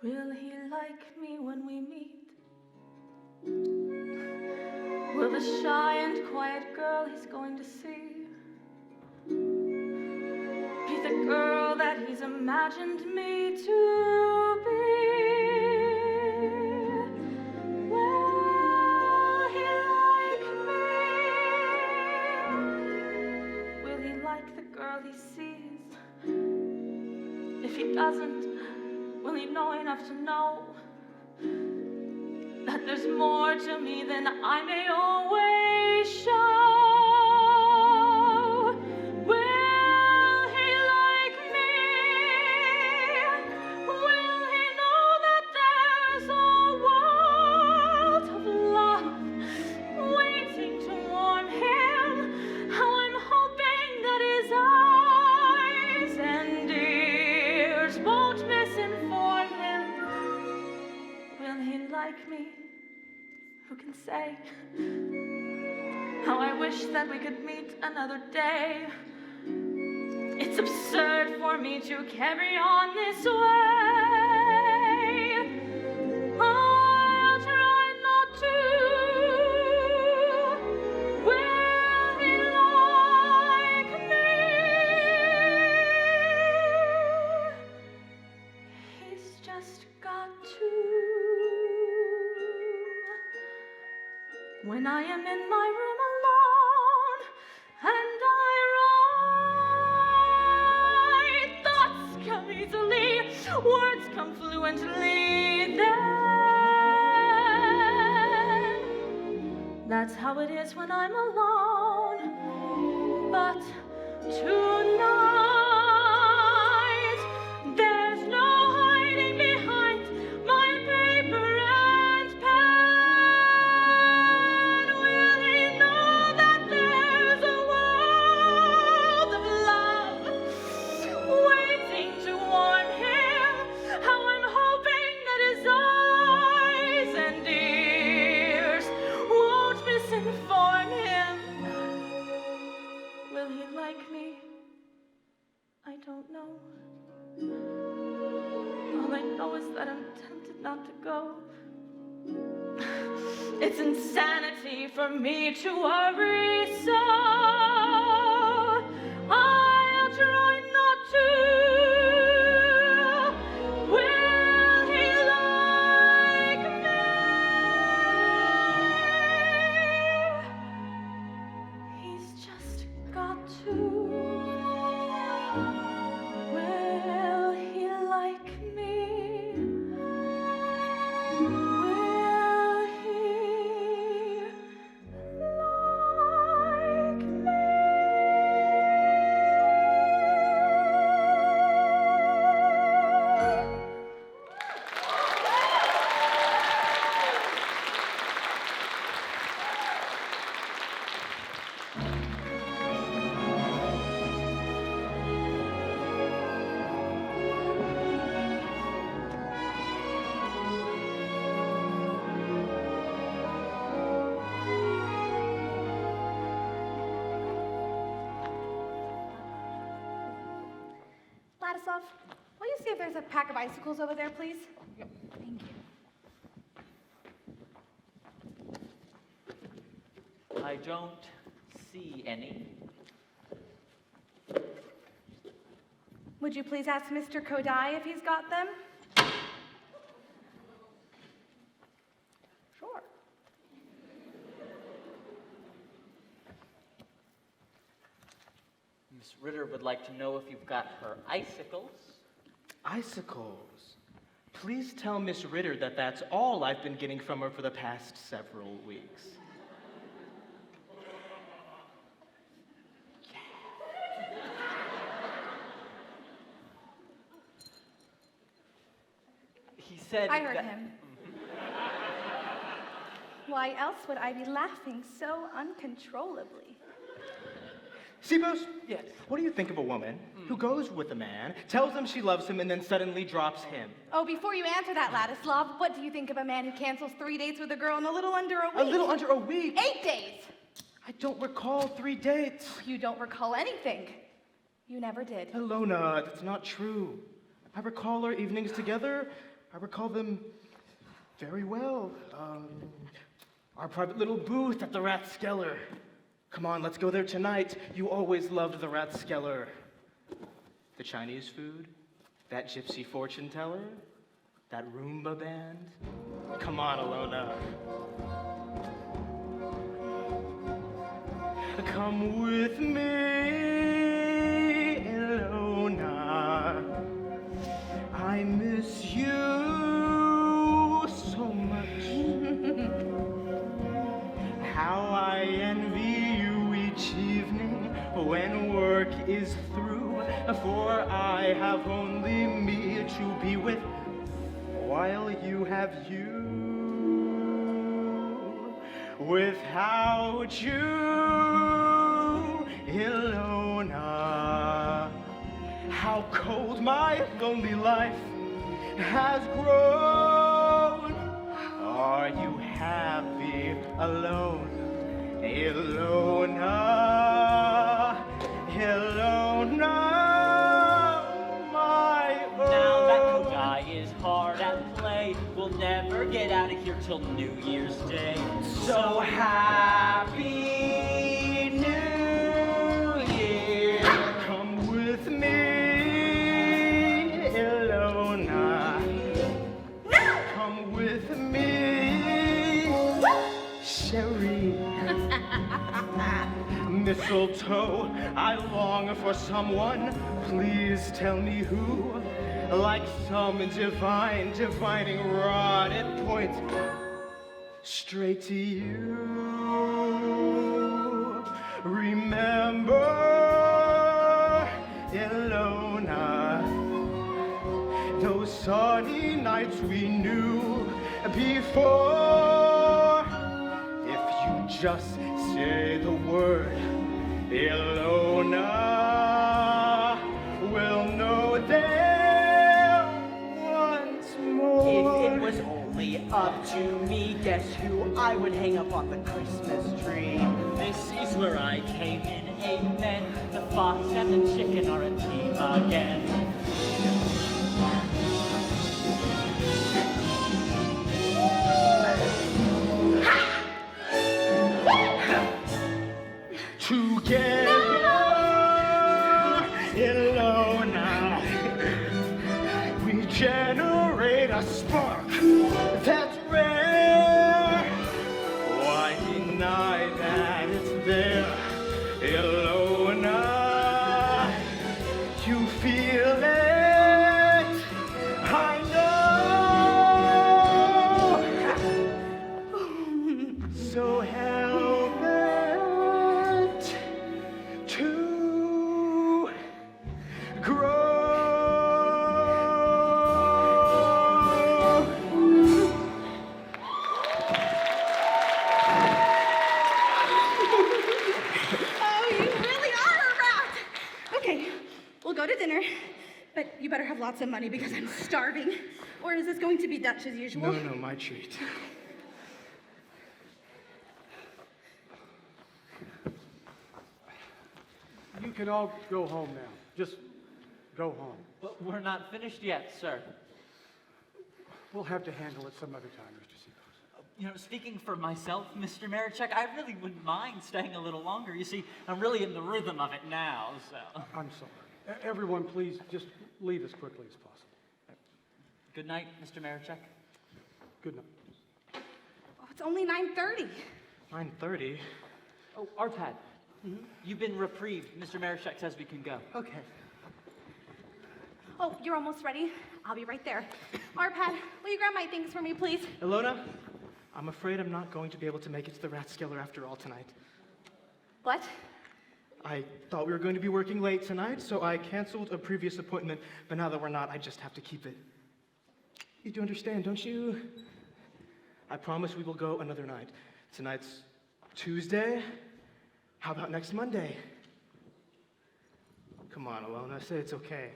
Will he like me when we meet? Will the shy and quiet girl he's going to see be the girl that he's imagined me to be? girl he sees? If he doesn't, will he know enough to know that there's more to me than I may always show? Will he like me? Will he know that there's a world of love waiting to warm him? How I'm hoping that his eyes and ears won't misinform him. Will he like me? Who can say? How I wish that we could meet another day. It's absurd for me to carry on this way. I'll try not to. Will he like me? He's just got to. When I am in my room alone and I write, thoughts come easily, words come fluently. Then that's how it is when I'm alone. But tonight, there's no hiding behind my paper and pen. Will he know that there's a world of love waiting to warm him? How I'm hoping that his eyes and ears won't misinform him. Will he like me? I don't know. All I know is that I'm tempted not to go. It's insanity for me to worry so. I'll try not to. Will he like me? He's just got to. Will he like me? Will he like me? Ladislav, will you see if there's a pack of icicles over there, please? Yep. Thank you. I don't see any. Would you please ask Mr. Kodai if he's got them? Sure. Miss Ritter would like to know if you've got her icicles. Icicles. Please tell Miss Ritter that that's all I've been getting from her for the past several weeks. He said I heard that- him. Why else would I be laughing so uncontrollably? Sipos, Yes. what do you think of a woman who goes with a man, tells him she loves him, and then suddenly drops him? Oh, before you answer that, Ladislav, what do you think of a man who cancels 3 dates with a girl in a little under a week? A little under a week? 8 days! I don't recall 3 dates. You don't recall anything. You never did. Alona, that's not true. I recall our evenings together. I recall them very well. Our private little booth at the Rathskeller. Come on, let's go there tonight. You always loved the Rathskeller. The Chinese food, that gypsy fortune teller, that Roomba band. Come on, Alona. Come with me. envy you each evening when work is through, for I have only me to be with while you have you. Without you, Ilona, how cold my lonely life has grown. Are you happy alone, Ilona? Ilona, my own. Now that Kodai is hard at play, we'll never get out of here till New Year's Day. So happy New Year. Come with me, Ilona. Come with me, Sherry. Mistletoe, I long for someone. Please tell me who. Like some divining rod, it points straight to you. Remember, Ilona, those sunny nights we knew before. If you just say the word, Ilona, we'll know there once more. If it was only up to me, guess who I would hang up on the Christmas tree? This is where I came in, amen. The fox and the chicken are a team again. Together, Ilona, we generate a spark that's rare. Why deny that it's there, Ilona? You feel it, I know. So help it to grow. Oh, you really are a rat. Okay, we'll go to dinner, but you better have lots of money because I'm starving. Or is this going to be Dutch as usual? No, my treat. You can all go home now. Just go home. But we're not finished yet, sir. We'll have to handle it some other time, Mr. Seapost. You know, speaking for myself, Mr. Marichek, I really wouldn't mind staying a little longer. You see, I'm really in the rhythm of it now, so. I'm sorry. Everyone, please just leave as quickly as possible. Good night, Mr. Marichek. Good night. Oh, it's only 9:30. 9:30? Oh, Arpad. You've been reprieved. Mr. Marichek says we can go. Okay. Oh, you're almost ready? I'll be right there. Arpad, will you grab my things for me, please? Ilona, I'm afraid I'm not going to be able to make it to the Rathskeller after all tonight. What? I thought we were going to be working late tonight, so I canceled a previous appointment, but now that we're not, I just have to keep it. You do understand, don't you? I promise we will go another night. Tonight's Tuesday. How about next Monday? Come on, Ilona, say it's okay.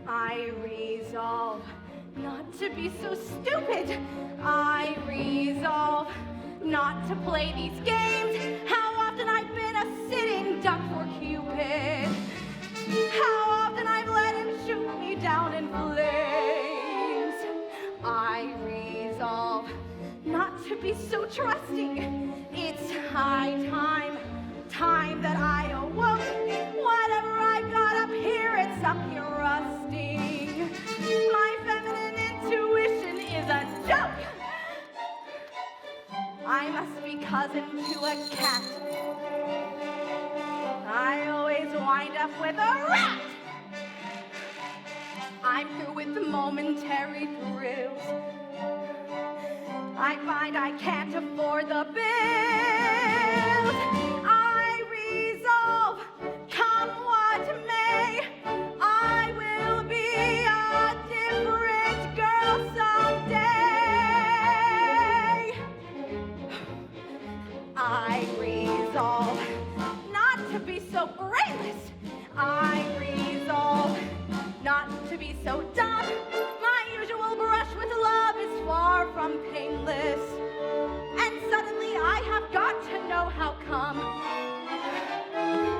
I resolve not to be so stupid. I resolve not to play these games. How often I've been a sitting duck for Cupid. How often I've let him shoot me down in flames. I resolve not to be so trusting. It's high time that I awoke. Whatever I got up here, it's up here rusting. My feminine intuition is a joke. I must be cousin to a cat. I always wind up with a rat. I'm through with the momentary thrills. I find I can't afford the bills. I resolve, come what may, I will be a different girl someday. I resolve not to be so brainless. I resolve not to be so dumb. My usual brush with love is far from painless. And suddenly I have got to know how come.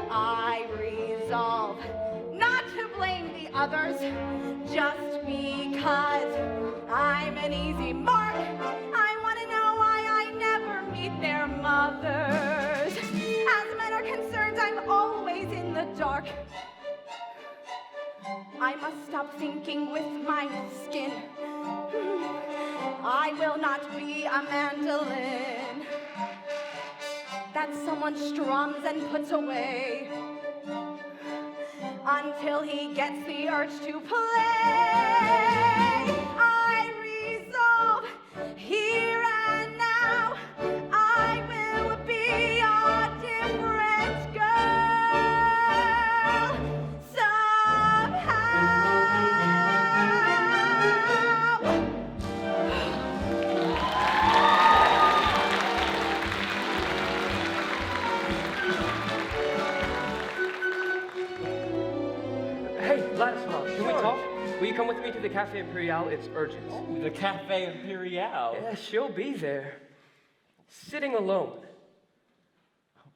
I resolve not to blame the others just because I'm an easy mark. I want to know why I never meet their mothers. As men are concerned, I'm always in the dark. I must stop thinking with my skin. I will not be a mandolin that someone strums and puts away until he gets the urge to play. I resolve here and now I will be a different girl somehow. Hey, Ladislav, can we talk? Will you come with me to the Cafe Imperial? It's urgent. Oh, the Cafe Imperial. Yeah, she'll be there. Sitting alone.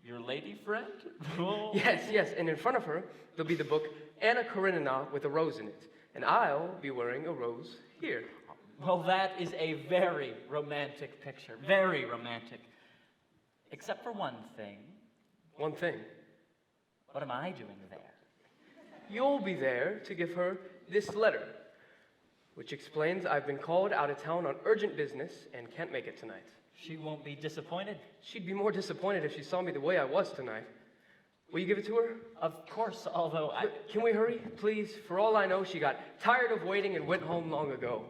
Your lady friend? Oh. Yes, and in front of her, there'll be the book Anna Karenina with a rose in it. And I'll be wearing a rose here. Well, that is a very romantic picture. Very romantic. Except for one thing. One thing. What am I doing there? You'll be there to give her this letter, which explains I've been called out of town on urgent business and can't make it tonight. She won't be disappointed. She'd be more disappointed if she saw me the way I was tonight. Will you give it to her? Of course, although I... Can we hurry, please? For all I know, she got tired of waiting and went home long ago.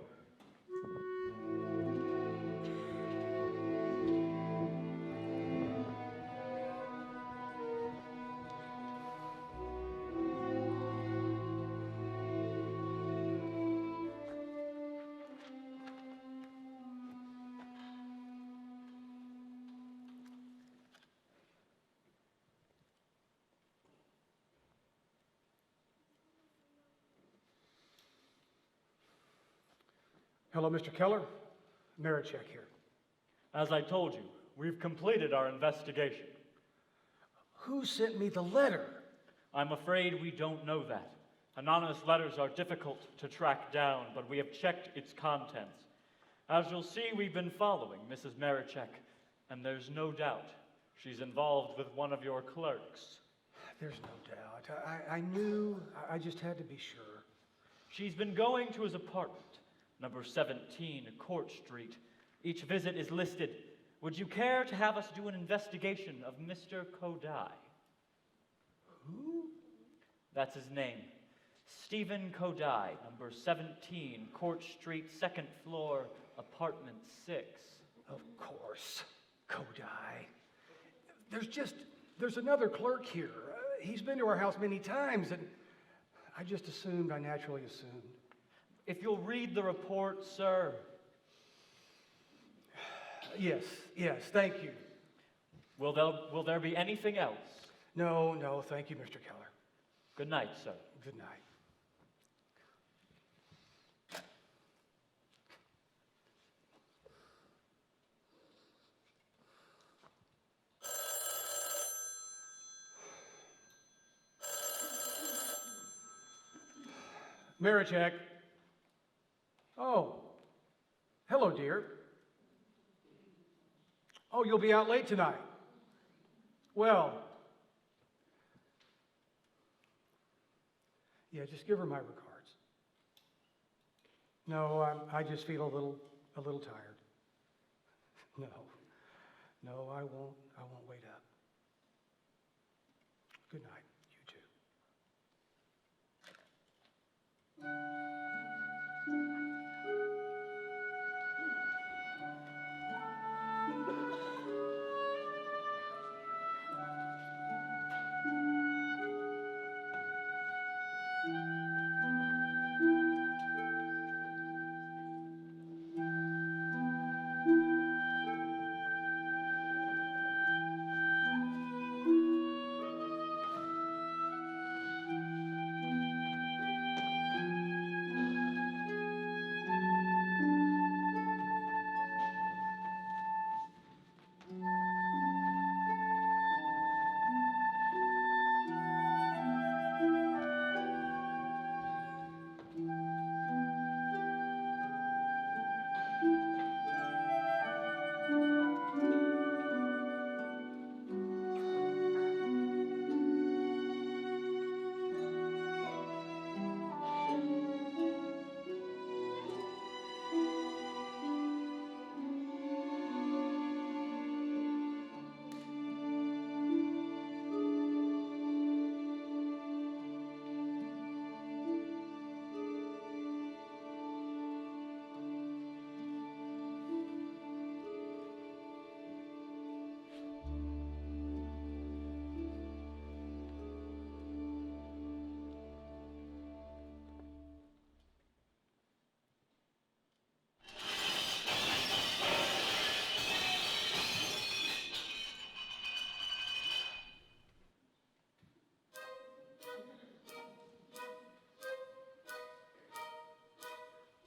Hello, Mr. Keller. Marichek here. As I told you, we've completed our investigation. Who sent me the letter? I'm afraid we don't know that. Anonymous letters are difficult to track down, but we have checked its contents. As you'll see, we've been following Mrs. Marichek, and there's no doubt she's involved with one of your clerks. There's no doubt. I knew. I just had to be sure. She's been going to his apartment, number 17, Court Street. Each visit is listed. Would you care to have us do an investigation of Mr. Kodai? Who? That's his name. Stephen Kodai, number 17, Court Street, 2nd floor, apartment 6. Of course. Kodai. There's another clerk here. He's been to our house many times, and I naturally assumed. If you'll read the report, sir. Yes, thank you. Will there be anything else? No, thank you, Mr. Keller. Good night, sir. Good night. Marichek. Oh, hello, dear. Oh, you'll be out late tonight. Well, yeah, just give her my regards. No, I just feel a little tired. No, I won't wait up. Good night, you too.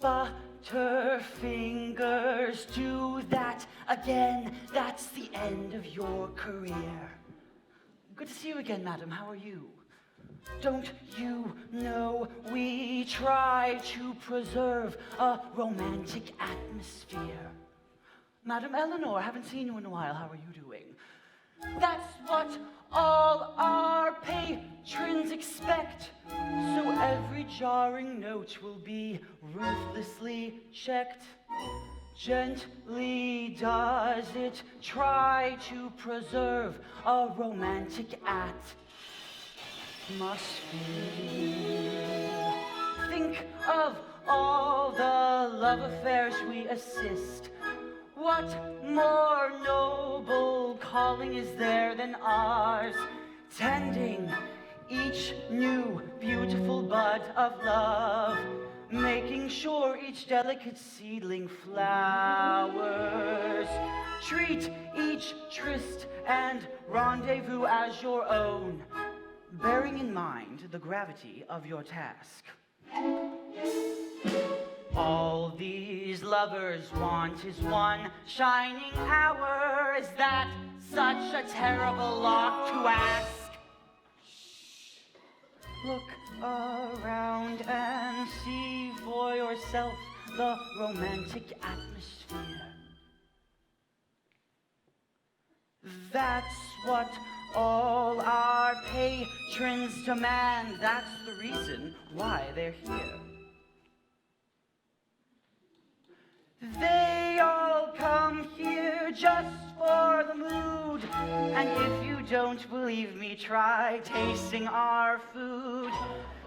Butterfingers, do that again. That's the end of your career. Good to see you again, madam. How are you? Don't you know we try to preserve a romantic atmosphere? Madam Eleanor, I haven't seen you in a while. How are you doing? That's what all our patrons expect. So every jarring note will be ruthlessly checked. Gently does it try to preserve a romantic atmosphere. Think of all the love affairs we assist. What more noble calling is there than ours? Tending each new beautiful bud of love, making sure each delicate seedling flowers. Treat each tryst and rendezvous as your own, bearing in mind the gravity of your task. All these lovers want is one shining hour. Is that such a terrible lot to ask? Look around and see for yourself the romantic atmosphere. That's what all our patrons demand. That's the reason why they're here. They all come here just for the mood. And if you don't believe me, try tasting our food.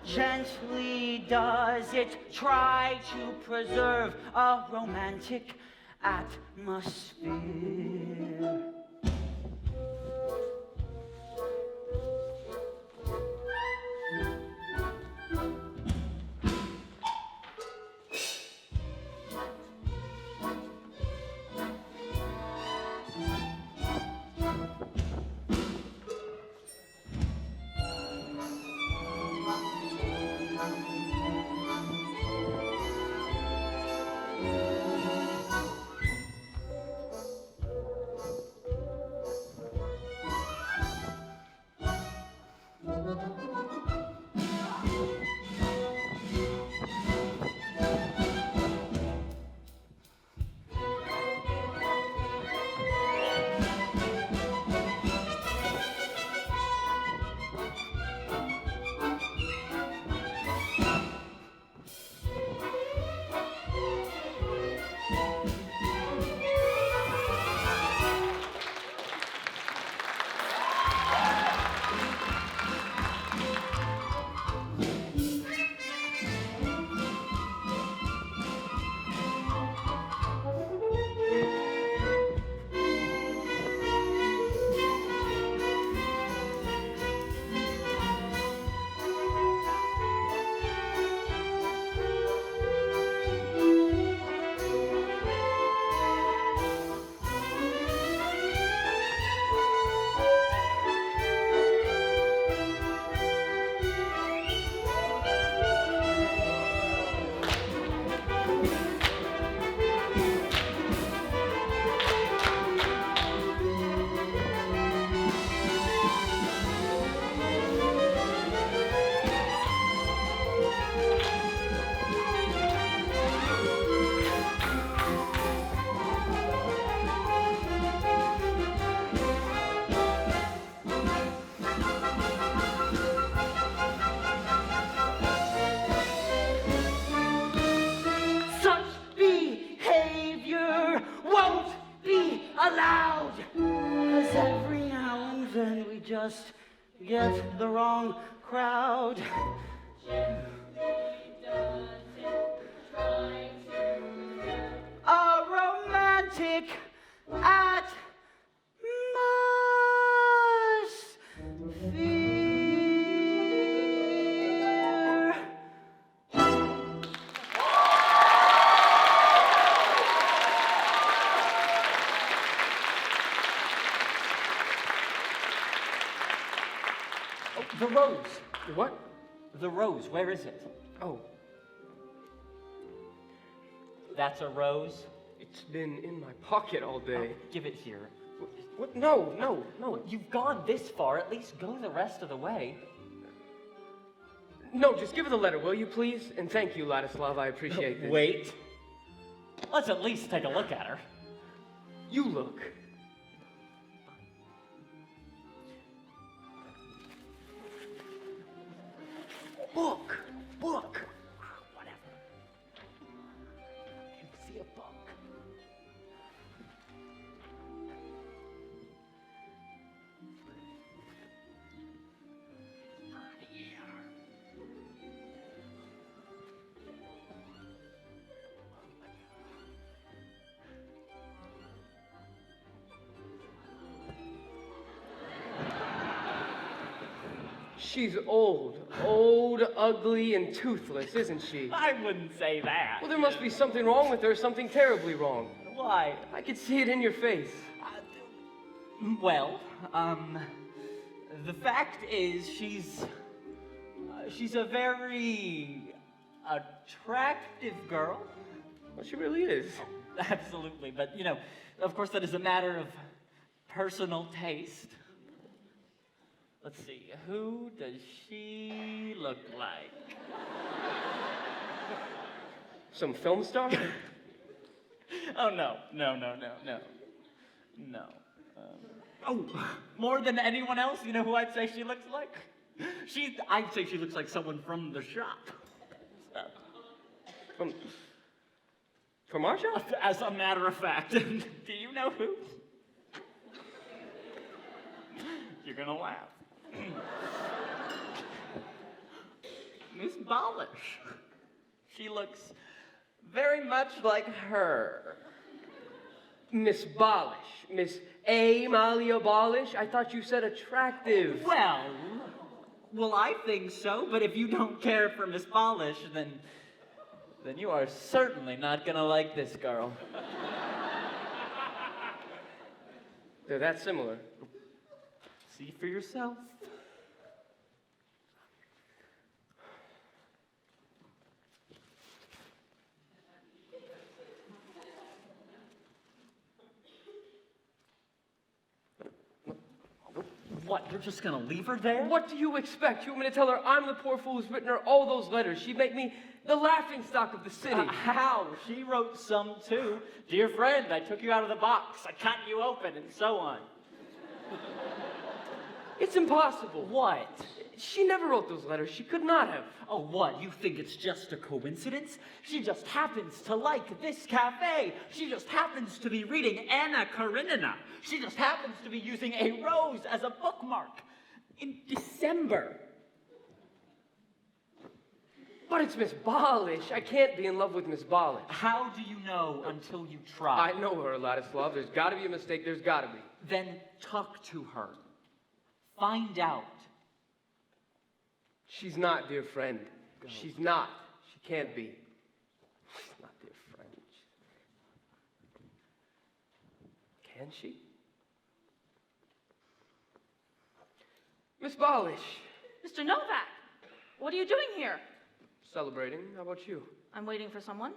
Gently does it try to preserve a romantic atmosphere. Just get the wrong crowd. A romantic atmosphere. The rose. What? The rose, where is it? Oh. That's a rose? It's been in my pocket all day. Oh, give it here. What? No, no, no. You've gone this far, at least go the rest of the way. No, just give her the letter, will you, please? And thank you, Ladislav, I appreciate this. Wait. Let's at least take a look at her. You look. Book! Book! Whatever. You see a book. Not here. She's old, ugly, and toothless, isn't she? I wouldn't say that. Well, there must be something wrong with her, something terribly wrong. Why? I could see it in your face. Well, the fact is she's a very attractive girl. Well, she really is. Absolutely, but, you know, of course that is a matter of personal taste. Let's see, who does she look like? Some film star? Oh, no. Oh, more than anyone else, you know who I'd say she looks like? I'd say she looks like someone from the shop. From our shop? As a matter of fact. Do you know who? You're gonna laugh. Miss Bolish. She looks very much like her. Miss Bolish. Miss Amalia Bolish? I thought you said attractive. Well, I think so, but if you don't care for Miss Bolish, then you are certainly not gonna like this girl. They're that similar. See for yourself. What, you're just gonna leave her there? What do you expect? You want me to tell her I'm the poor fool who's written her all those letters? She'd make me the laughingstock of the city. How? She wrote some too. Dear friend, I took you out of the box. I cut you open, and so on. It's impossible. What? She never wrote those letters. She could not have. Oh, what? You think it's just a coincidence? She just happens to like this cafe. She just happens to be reading Anna Karenina. She just happens to be using a rose as a bookmark in December. But it's Miss Bolish. I can't be in love with Miss Bolish. How do you know until you try? I know her, Ladislav. There's got to be a mistake. There's got to be. Then talk to her. Find out. She's not, dear friend. Go. She's not. She can't be. She's not, dear friend. Can she? Miss Bolish. Mr. Novak, what are you doing here? Celebrating. How about you? I'm waiting for someone.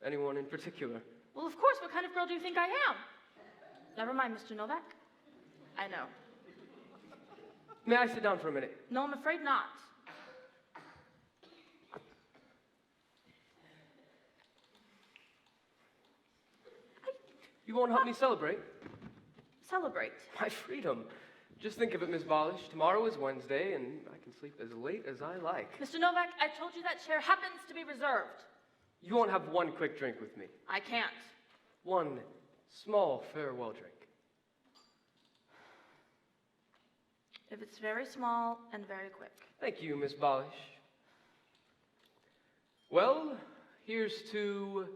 Anyone in particular? Well, of course. What kind of girl do you think I am? Never mind, Mr. Novak. I know. May I sit down for a minute? No, I'm afraid not. You won't help me celebrate? Celebrate. My freedom. Just think of it, Miss Bolish. Tomorrow is Wednesday, and I can sleep as late as I like. Mr. Novak, I told you that chair happens to be reserved. You won't have one quick drink with me. I can't. One small farewell drink. If it's very small and very quick. Thank you, Miss Bolish. Well, here's to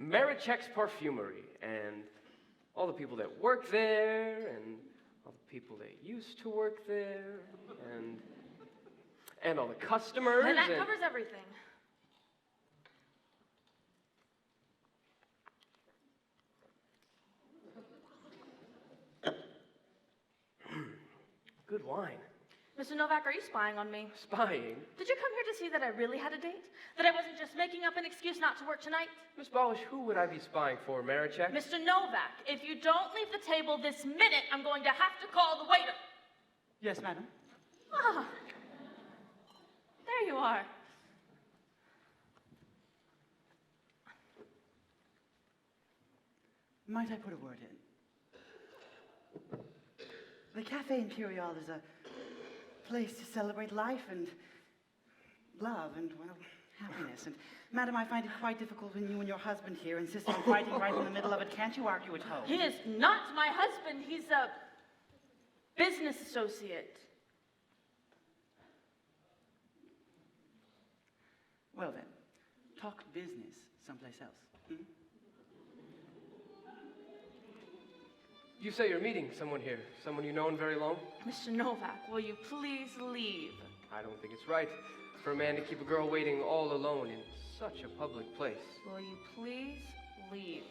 Marichek's Parfumery and all the people that work there and all the people that used to work there and all the customers. And that covers everything. Good wine. Mr. Novak, are you spying on me? Spying? Did you come here to see that I really had a date? That I wasn't just making up an excuse not to work tonight? Miss Ballish, who would I be spying for, Marichek? Mr. Novak, if you don't leave the table this minute, I'm going to have to call the waiter. Yes, madam. Ah, there you are. Might I put a word in? The Cafe Imperial is a place to celebrate life and love and, well, happiness. And, madam, I find it quite difficult when you and your husband here insist on fighting right in the middle of it. Can't you argue at home? He is not my husband. He's a business associate. Well, then, talk business someplace else. Hmm? You say you're meeting someone here, someone you've known very long? Mr. Novak, will you please leave? I don't think it's right for a man to keep a girl waiting all alone in such a public place. Will you please leave?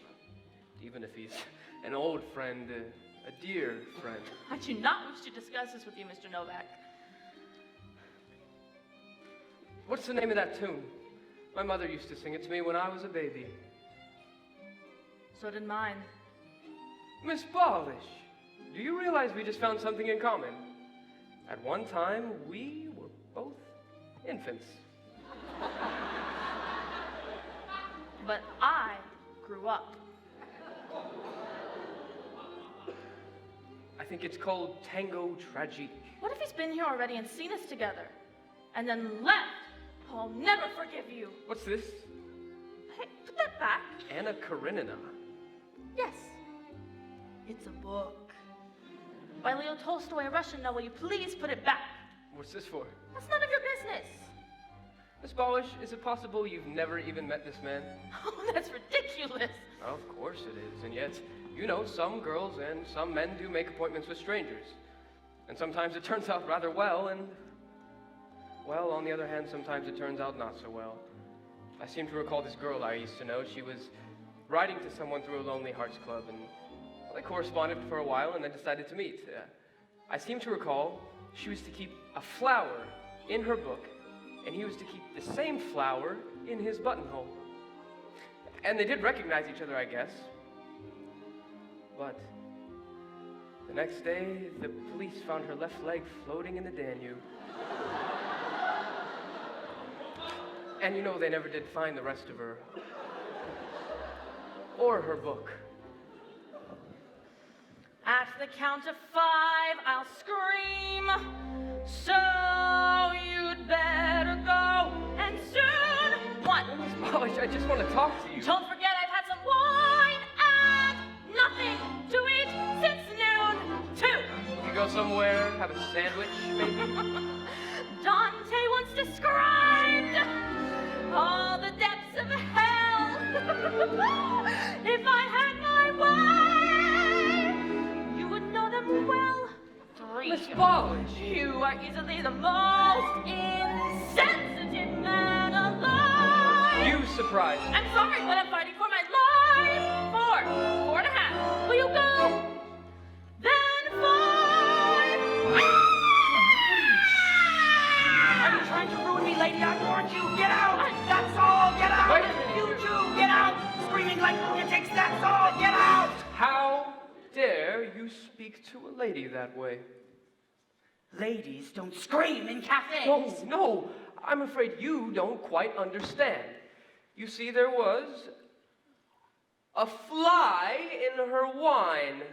Even if he's an old friend, a dear friend. I do not wish to discuss this with you, Mr. Novak. What's the name of that tune? My mother used to sing it to me when I was a baby. So did mine. Miss Ballish, do you realize we just found something in common? At one time, we were both infants. But I grew up. I think it's called Tango Tragique. What if he's been here already and seen us together? And then left? I'll never forgive you. What's this? Hey, put that back. Anna Karenina. Yes. It's a book. By Leo Tolstoy, a Russian novel. Will you please put it back? What's this for? That's none of your business. Miss Ballish, is it possible you've never even met this man? Oh, that's ridiculous. Of course it is, and yet, you know, some girls and some men do make appointments with strangers. And sometimes it turns out rather well, and, well, on the other hand, sometimes it turns out not so well. I seem to recall this girl I used to know. She was writing to someone through a Lonely Hearts Club, and they corresponded for a while and then decided to meet. I seem to recall she was to keep a flower in her book, and he was to keep the same flower in his buttonhole. And they did recognize each other, I guess. But the next day, the police found her left leg floating in the Danube. And you know, they never did find the rest of her. Or her book. At the count of 5, I'll scream. So you'd better go, and soon. 1. Miss Ballish, I just want to talk to you. Don't forget I've had some wine and nothing to eat since noon. 2. We go somewhere, have a sandwich, maybe? Dante once described all the depths of hell. If I had my way, you would know them well. 3. Miss Ballish. You are easily the most insensitive man alive. You surprised me. I'm sorry, but I'm fighting for my life. 4. 4.5. Will you go? Then 5. Are you trying to ruin me, lady? I warned you. Get out! That's all! Get out! Wait a minute. You two, get out! Screaming like lunatics, that's all! Get out! How dare you speak to a lady that way? Ladies don't scream in cafes! No, I'm afraid you don't quite understand. You see, there was a fly in her wine.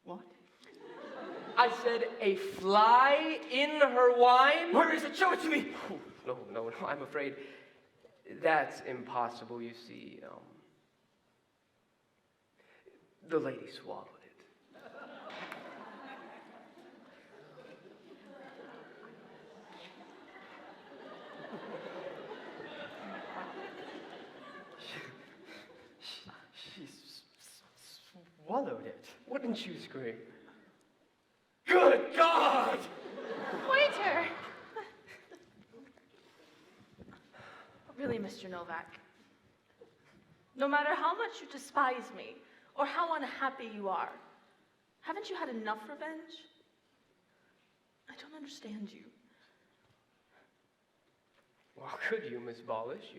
What? I said a fly in her wine? Where is it? Show it to me! No, I'm afraid that's impossible, you see. The lady swallowed it. She swallowed it. Wouldn't you scream? Good God! Waiter! Really, Mr. Novak, no matter how much you despise me or how unhappy you are. Haven't you had enough revenge? I don't understand you. Well, could you, Miss Ballish?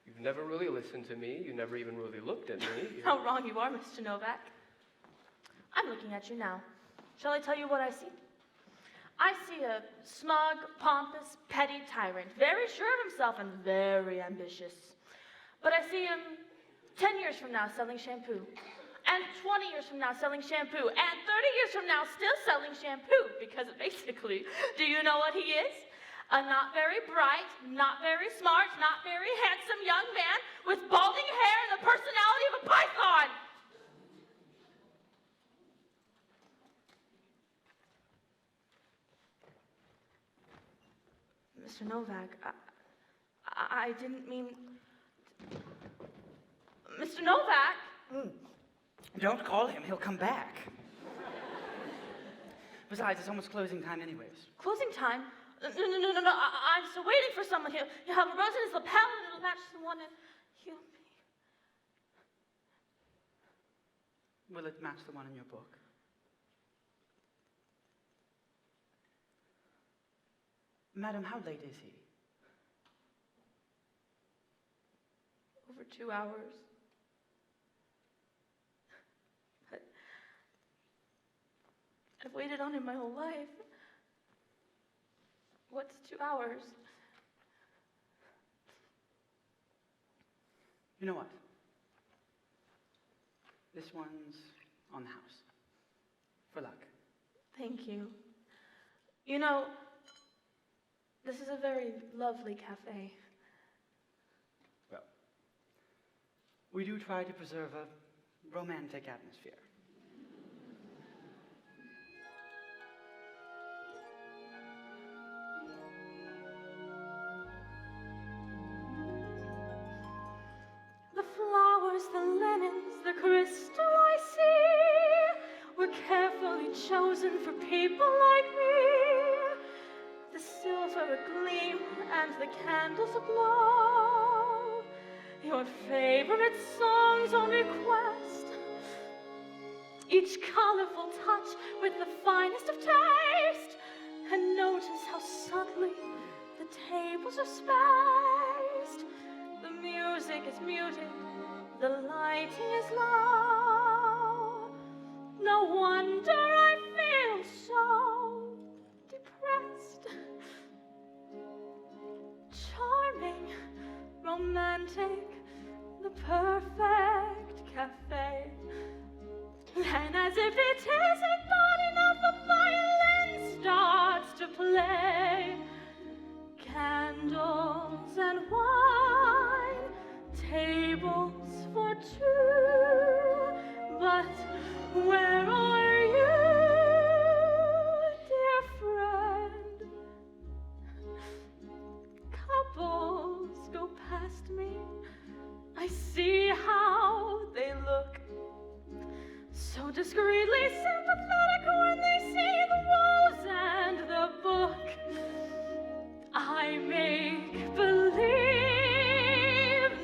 You've never really listened to me. You never even really looked at me. How wrong you are, Mr. Novak. I'm looking at you now. Shall I tell you what I see? I see a smug, pompous, petty tyrant, very sure of himself and very ambitious. But I see him 10 years from now selling shampoo, and 20 years from now selling shampoo, and 30 years from now still selling shampoo, because basically, do you know what he is? A not very bright, not very smart, not very handsome young man with balding hair and the personality of a python. Mr. Novak, I didn't mean... Mr. Novak! Don't call him, he'll come back. Besides, it's almost closing time anyways. Closing time? No, I'm still waiting for someone. He'll have a rose in his lapel and it'll match the one in... Will it match the one in your book? Madam, how late is he? Over 2 hours. But I've waited on him my whole life. What's 2 hours? You know what? This one's on the house. For luck. Thank you. You know, this is a very lovely cafe. Well, we do try to preserve a romantic atmosphere. The flowers, the linens, the crystal I see were carefully chosen for people like me. The silver agleam and the candles aglow, your favorite songs on request, each colorful touch with the finest of taste. And notice how subtly the tables are spaced. The music is muted, the lighting is low. No wonder I feel so depressed. Charming, romantic, the perfect cafe. And as if it isn't bad enough, the violin starts to play. Candles and wine, tables for two. But where are you, dear friend? Couples go past me. I see how they look, so discreetly sympathetic when they see the rose and the book. I make believe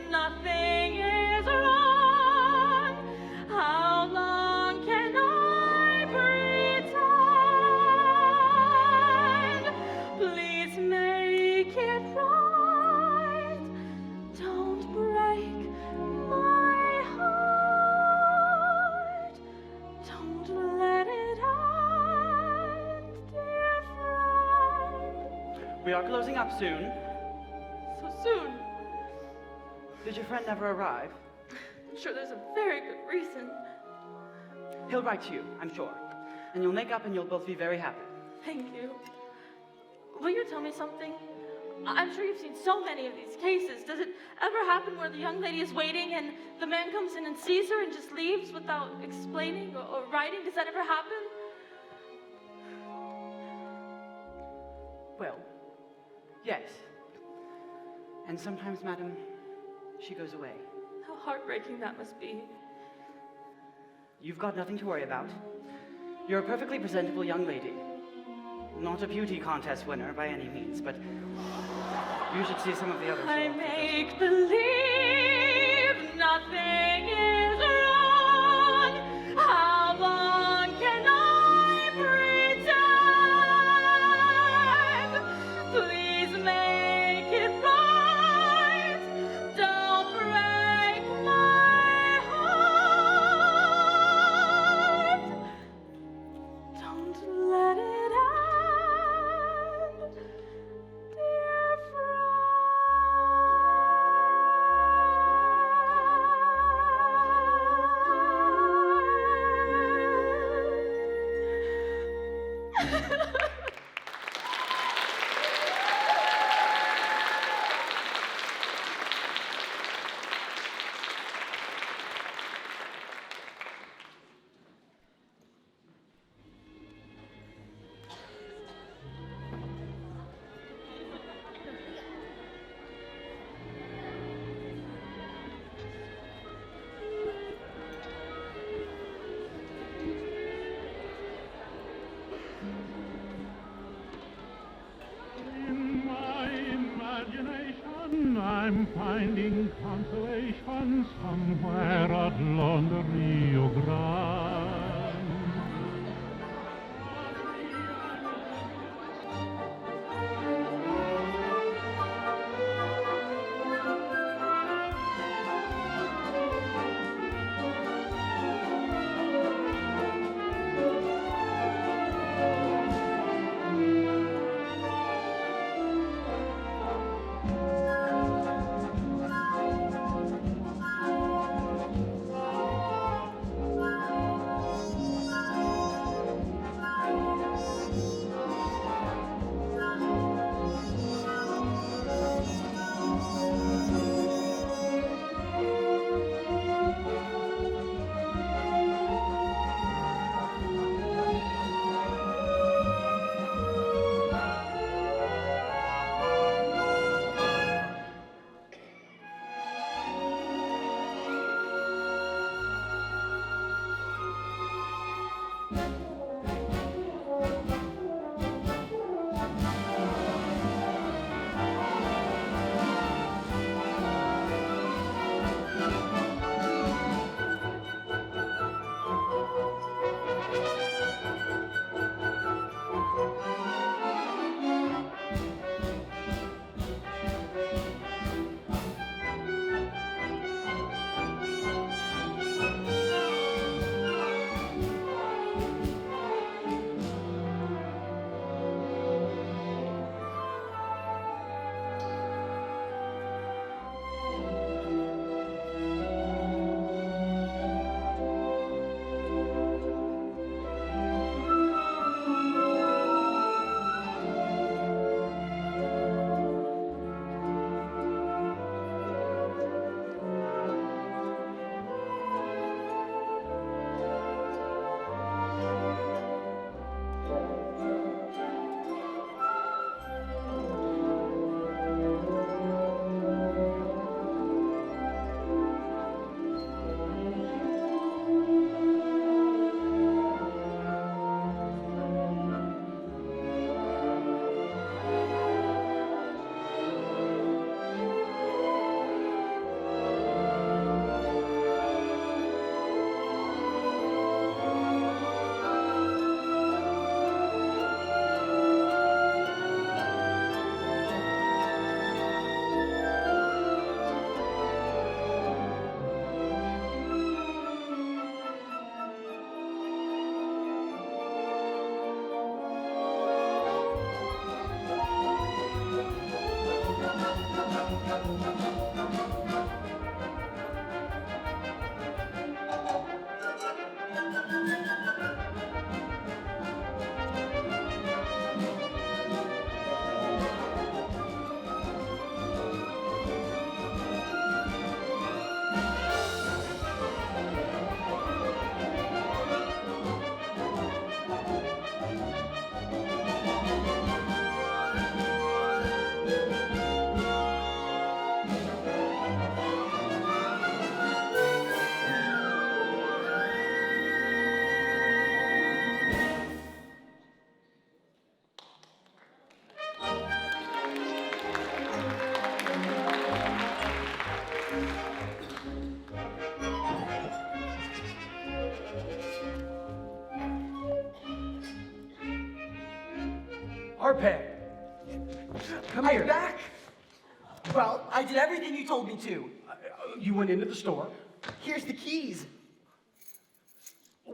nothing is wrong. How long can I pretend? Please make it right. Don't break my heart. Don't let it end, dear friend. We are closing up soon. So soon? Did your friend never arrive? I'm sure there's a very good reason. He'll write to you, I'm sure. And you'll make up and you'll both be very happy. Thank you. Will you tell me something? I'm sure you've seen so many of these cases. Does it ever happen where the young lady is waiting and the man comes in and sees her and just leaves without explaining or writing? Does that ever happen? Well, yes. And sometimes, madam, she goes away. How heartbreaking that must be. You've got nothing to worry about. You're a perfectly presentable young lady. Not a beauty contest winner by any means, but you should see some of the others. I make believe nothing is wrong. I'm finding consolation somewhere along the Rio Grande. Arpad, come here. I'm back. Well, I did everything you told me to. You went into the store. Here's the keys.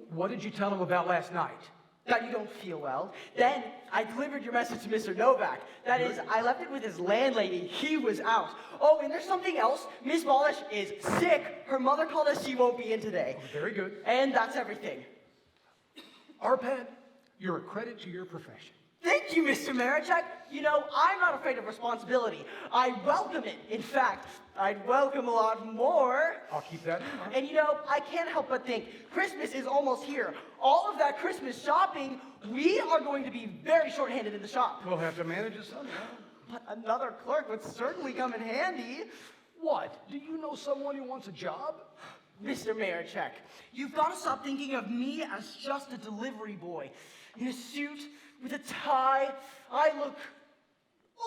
What did you tell him about last night? That you don't feel well. Then I delivered your message to Mr. Novak. That is, I left it with his landlady. He was out. Oh, and there's something else. Miss Wallish is sick. Her mother called us. She won't be in today. Oh, very good. And that's everything. Arpad, you're a credit to your profession. Thank you, Mr. Marichek. You know, I'm not afraid of responsibility. I welcome it. In fact, I'd welcome a lot more. I'll keep that in mind. And you know, I can't help but think Christmas is almost here. All of that Christmas shopping, we are going to be very short-handed in the shop. We'll have to manage it somehow. But another clerk would certainly come in handy. What? Do you know someone who wants a job? Mr. Marichek, you've got to stop thinking of me as just a delivery boy. In a suit, with a tie, I look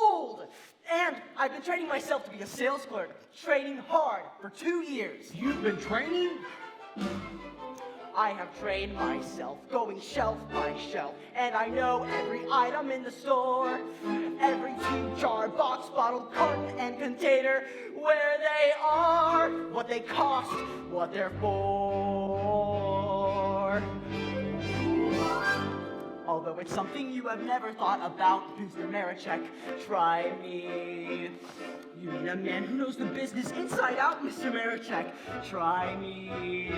old. And And I've been training myself to be a sales clerk, training hard for 2 years. You've been training? I have trained myself, going shelf by shelf, and I know every item in the store, every tube, jar, box, bottle, carton, and container, where they are, what they cost, what they're for. Although it's something you have never thought about, Mr. Marichek, try me. You need a man who knows the business inside out, Mr. Marichek, try me.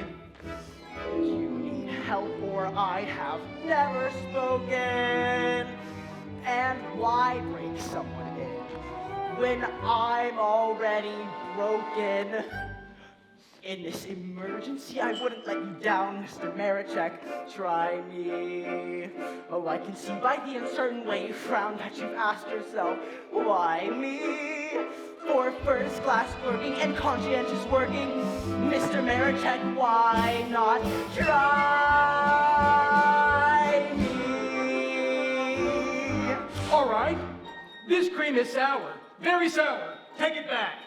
You need help or I have never spoken. And why break someone in when I'm already broken? In this emergency, I wouldn't let you down, Mr. Marichek. Try me. Oh, I can see by the uncertain way you frown that you've asked yourself, why me? For first class working and conscientious working, Mr. Marichek, why not try me? All right. This cream is sour. Very sour. Take it back.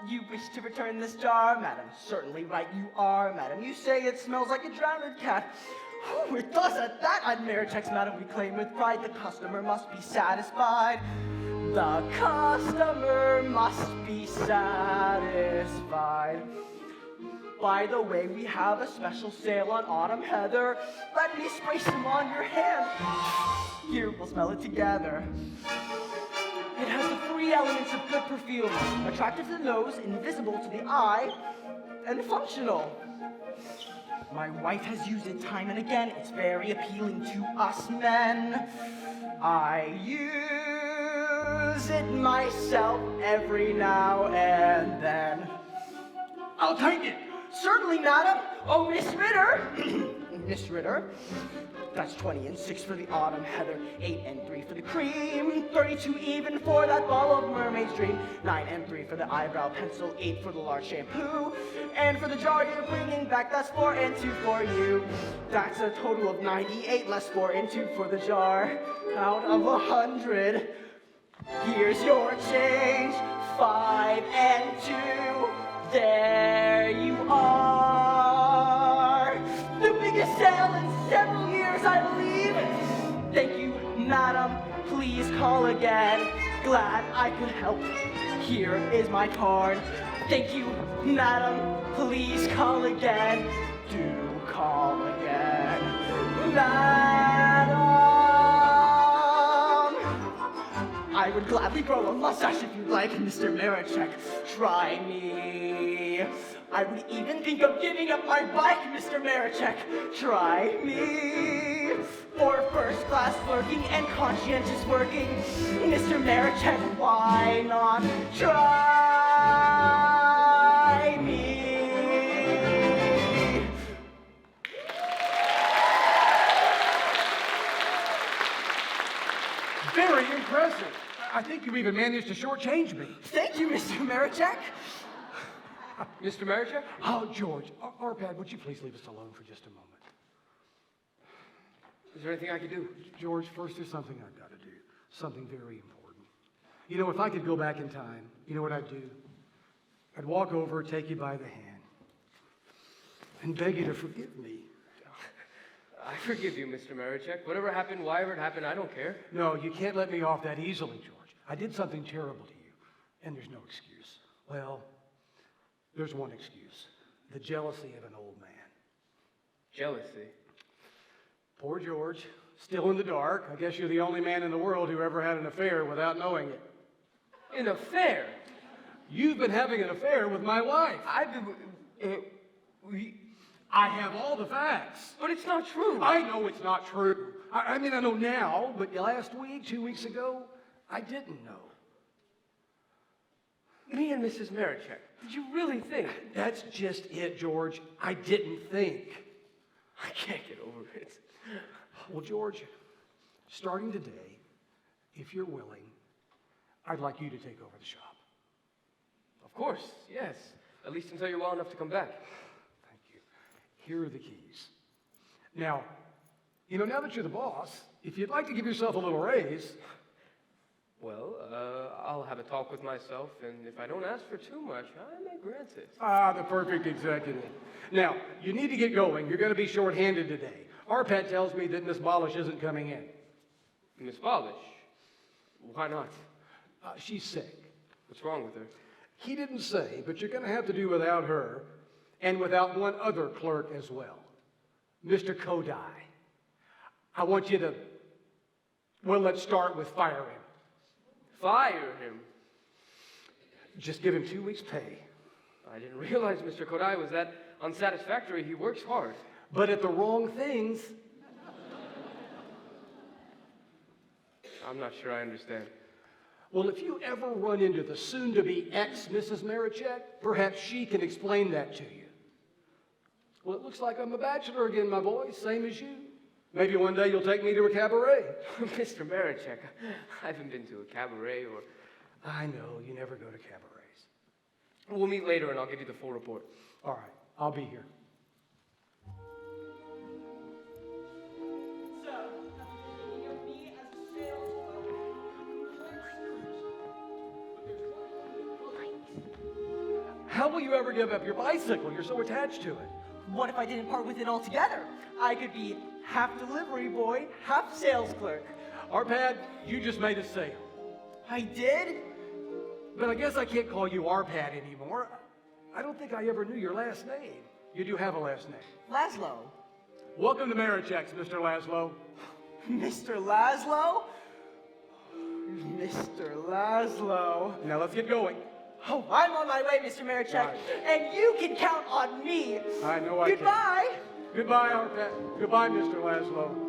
You wish to return this jar, madam? Certainly right you are, madam. You say it smells like a drowned cat. Whew, it does at that, I'd Marichek's, madam, we claim with pride. The customer must be satisfied. The customer must be satisfied. By the way, we have a special sale on autumn heather. Let me spray some on your hand. Here, we'll smell it together. It has the 3 elements of good perfume: attractive to the nose, invisible to the eye, and functional. My wife has used it time and again. It's very appealing to us men. I use it myself every now and then. I'll take it. Certainly, madam. Oh, Miss Ritter. Miss Ritter. That's 20 and 6 for the autumn heather, 8 and 3 for the cream, 32 even for that ball of mermaid's dream, 9 and 3 for the eyebrow pencil, 8 for the large shampoo, and for the jar you're bringing back, that's 4 and 2 for you. That's a total of 98 less 4 and 2 for the jar. Out of 100, here's your change, 5 and 2. There you are. The biggest sale in several years, I believe. Thank you, madam. Please call again. Glad I could help. Here is my card. Thank you, madam. Please call again. Do call again. Madam, I would gladly grow a mustache if you'd like, Mr. Marichek. Try me. I would even think of giving up my bike, Mr. Marichek. Try me. For first class working and conscientious working, Mr. Marichek, why not try me? Very impressive. I think you even managed to shortchange me. Thank you, Mr. Marichek. Mr. Marichek? Oh, George, Arpad, would you please leave us alone for just a moment? Is there anything I can do? George, first there's something I've got to do. Something very important. You know, if I could go back in time, you know what I'd do? I'd walk over, take you by the hand, and beg you to forgive me. I forgive you, Mr. Marichek. Whatever happened, why it happened, I don't care. No, you can't let me off that easily, George. I did something terrible to you, and there's no excuse. Well, there's one excuse. The jealousy of an old man. Jealousy? Poor George, still in the dark. I guess you're the only man in the world who ever had an affair without knowing it. An affair? You've been having an affair with my wife. I have all the facts. But it's not true. I know it's not true. I mean, I know now, but last week, 2 weeks ago, I didn't know. Me and Mrs. Marichek, did you really think? That's just it, George. I didn't think. I can't get over it. Well, George, starting today, if you're willing, I'd like you to take over the shop. Of course, yes. At least until you're well enough to come back. Thank you. Here are the keys. Now, you know, now that you're the boss, If you'd like to give yourself a little raise. Well, I'll have a talk with myself, and if I don't ask for too much, I may grant it. Ah, the perfect executive. Now, you need to get going. You're going to be short-handed today. Our pet tells me that Miss Bolish isn't coming in. Miss Bolish? Why not? She's sick. What's wrong with her? He didn't say, but you're going to have to do without her and without one other clerk as well. Mr. Kodai. I want you to, well, let's start with firing. Fire him? Just give him 2 weeks' pay. I didn't realize Mr. Kodai was that unsatisfactory. He works hard. But at the wrong things. I'm not sure I understand. Well, if you ever run into the soon-to-be ex-Mrs. Marichek, perhaps she can explain that to you. Well, it looks like I'm a bachelor again, my boy, same as you. Maybe one day you'll take me to a cabaret. Mr. Marichek, I haven't been to a cabaret or... I know, you never go to cabarets. We'll meet later and I'll give you the full report. All right, I'll be here. How will you ever give up your bicycle? You're so attached to it. What if I didn't part with it altogether? I could be half delivery boy, half sales clerk. Arpad, you just made a sale. I did? But I guess I can't call you Arpad anymore. I don't think I ever knew your last name. You do have a last name. Laszlo. Welcome to Marichek's, Mr. Laszlo. Mr. Laszlo? Mr. Laszlo. Now let's get going. Oh, I'm on my way, Mr. Marichek, Right. and you can count on me. I know I can. Goodbye. Goodbye, Arpad. Goodbye, Mr. Laszlo.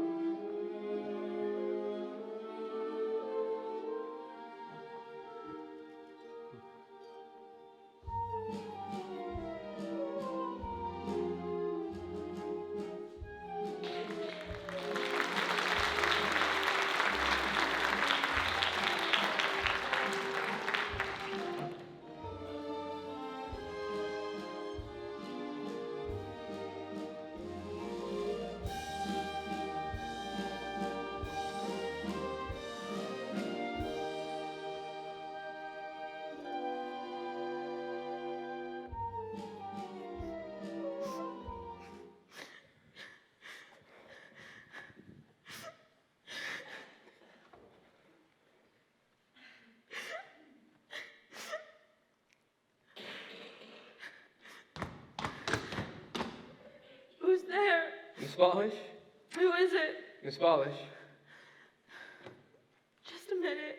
Who's there? Miss Bolish? Who is it? Miss Bolish? Just a minute.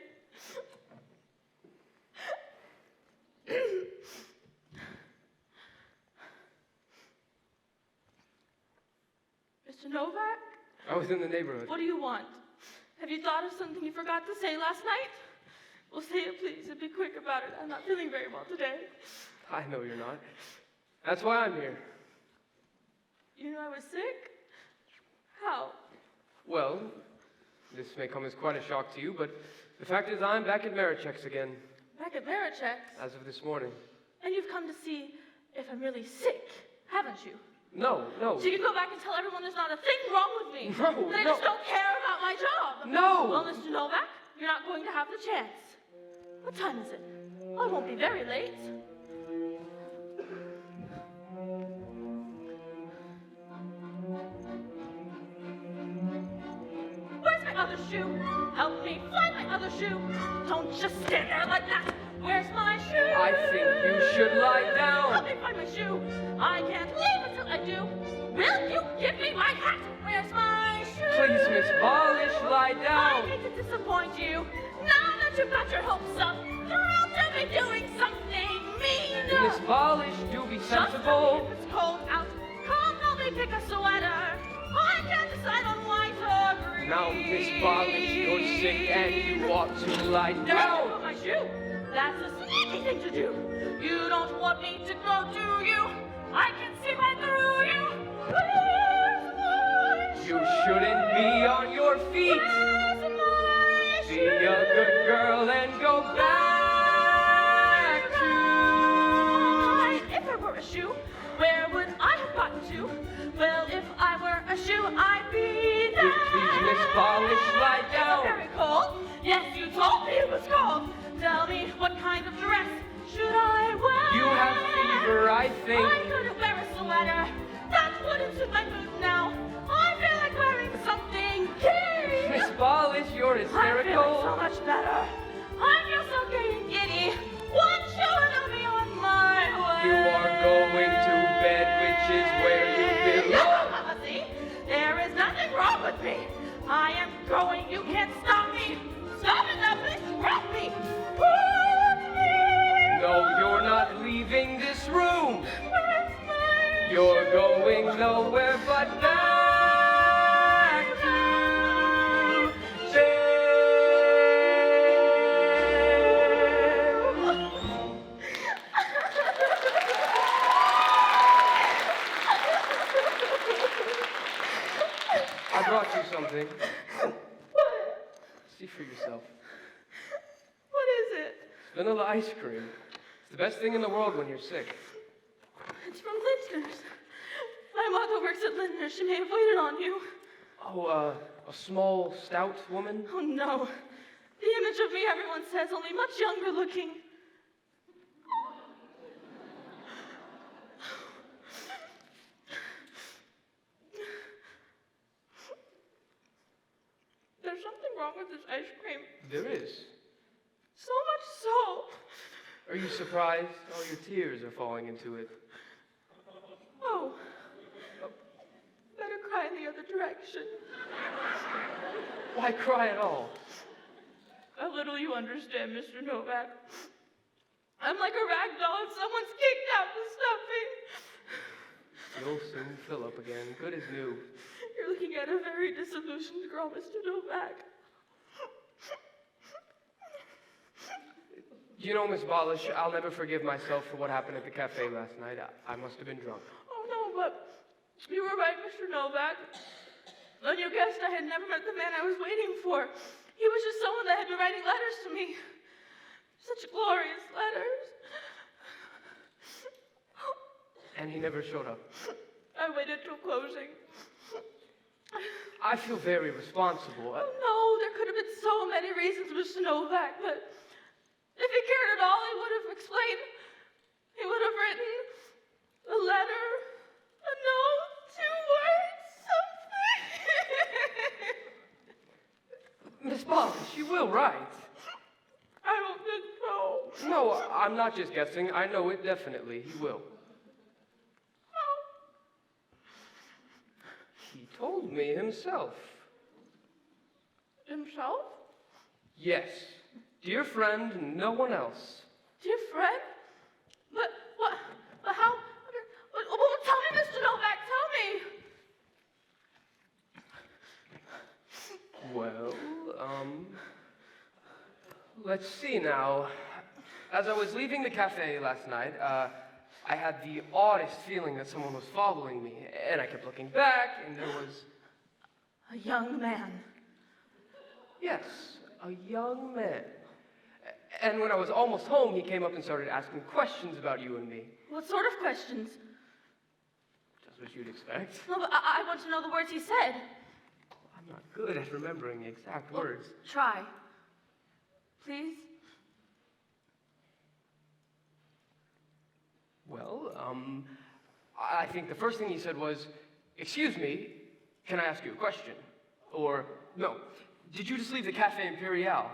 Mr. Novak? I was in the neighborhood. What do you want? Have you thought of something you forgot to say last night? Well, say it, please, and be quick about it. I'm not feeling very well today. I know you're not. That's why I'm here. You know I was sick? How? Well, this may come as quite a shock to you, but the fact is I'm back at Marichek's again, Back at Marichek's? as of this morning. And you've come to see if I'm really sick, haven't you? No. So you can go back and tell everyone there's not a thing wrong with me. No, That I no. just don't care about my job. No. Well, Mr. Novak, you're not going to have the chance. What time is it? I won't be very late. Where's my other shoe? Help me find my other shoe. Don't just stand there like that. Where's my shoe? I think you should lie down. Help me find my shoe. I can't leave until I do. Will you give me my hat? Where's my shoe? Please, Miss Bolish, lie down. I hate to disappoint you. Now that you've got your hopes up, thrilled to be doing something mean. Miss Bolish, do be Just tell sensible. me if it's cold out. Come help me pick a sweater. I can't decide on white or green. Now, Miss Bolish, you're sick and you ought to lie Where's down. my shoe? That's a sneaky thing to do. You don't want me to go, do you? I can see right through you. Where's my shoe? You shouldn't be on your feet. Where's my Be shoe? a good girl and go back to... If I were a shoe, where would I have gotten to? Well, if I were a shoe, I'd be there. Please, Miss Polish, lie down. It's very cold. Yes, you told me it was cold. Tell me, what kind of dress should I wear? You have fever, I think. I could wear a sweater. That wouldn't suit my mood now. I feel like wearing something gay. Miss Polish, you're I'm hysterical. feeling so much better. I feel so gay and giddy. Won't you let me on my way? You are going to bed, which is where you belong. See? There is nothing wrong with me. I am going. You can't stop me. Stop it now, please. Stop me. Put me. No, you're not leaving this room. Where's my You're going nowhere but back to bed. I brought you something. What? See for yourself. What is it? Vanilla ice cream. It's the best thing in the world when you're sick. It's from Lindner's. My mother works at Lindner's. She may have waited on you. Oh, a small, stout woman? Oh, no. The image of me, everyone says, only much younger looking. There's something wrong with this ice cream. There is. So much so. Are you surprised? All your tears are falling into it. Oh. Better cry in the other direction. Why cry at all? A little you understand, Mr. Novak. I'm like a rag doll and someone's kicked out the stuffing. You'll soon fill up again, good as new. You're looking at a very disillusioned girl, Mr. Novak. You know, Miss Bolish, I'll never forgive myself for what happened at the cafe last night. I must have been drunk. Oh, no, but you were right, Mr. Novak. When you guessed I had never met the man I was waiting for. He was just someone that had been writing letters to me. Such glorious letters. And he never showed up. I waited till closing. I feel very responsible. Oh, no, there could have been so many reasons, Mr. Novak, but if he cared at all, he would have explained. He would have written a letter, a note, 2 words, something. Miss Bolish, you will write. I don't think so. No, I'm not just guessing. I know it definitely. He will. He told me himself. Himself? Yes. Dear friend, no one else. Dear friend? But what? But how? Well, tell me, Mr. Novak, tell me. Well, let's see now. As I was leaving the cafe last night, I had the oddest feeling that someone was following me, and I kept looking back, and there was... A young man. Yes, a young man. And when I was almost home, he came up and started asking questions about you and me. What sort of questions? Just what you'd expect. No, but I want to know the words he said. I'm not good at remembering the exact words. Try. Please? Well, I think the first thing he said was, "Excuse me, can I ask you a question?" Or, "No, did you just leave the Cafe Imperial?"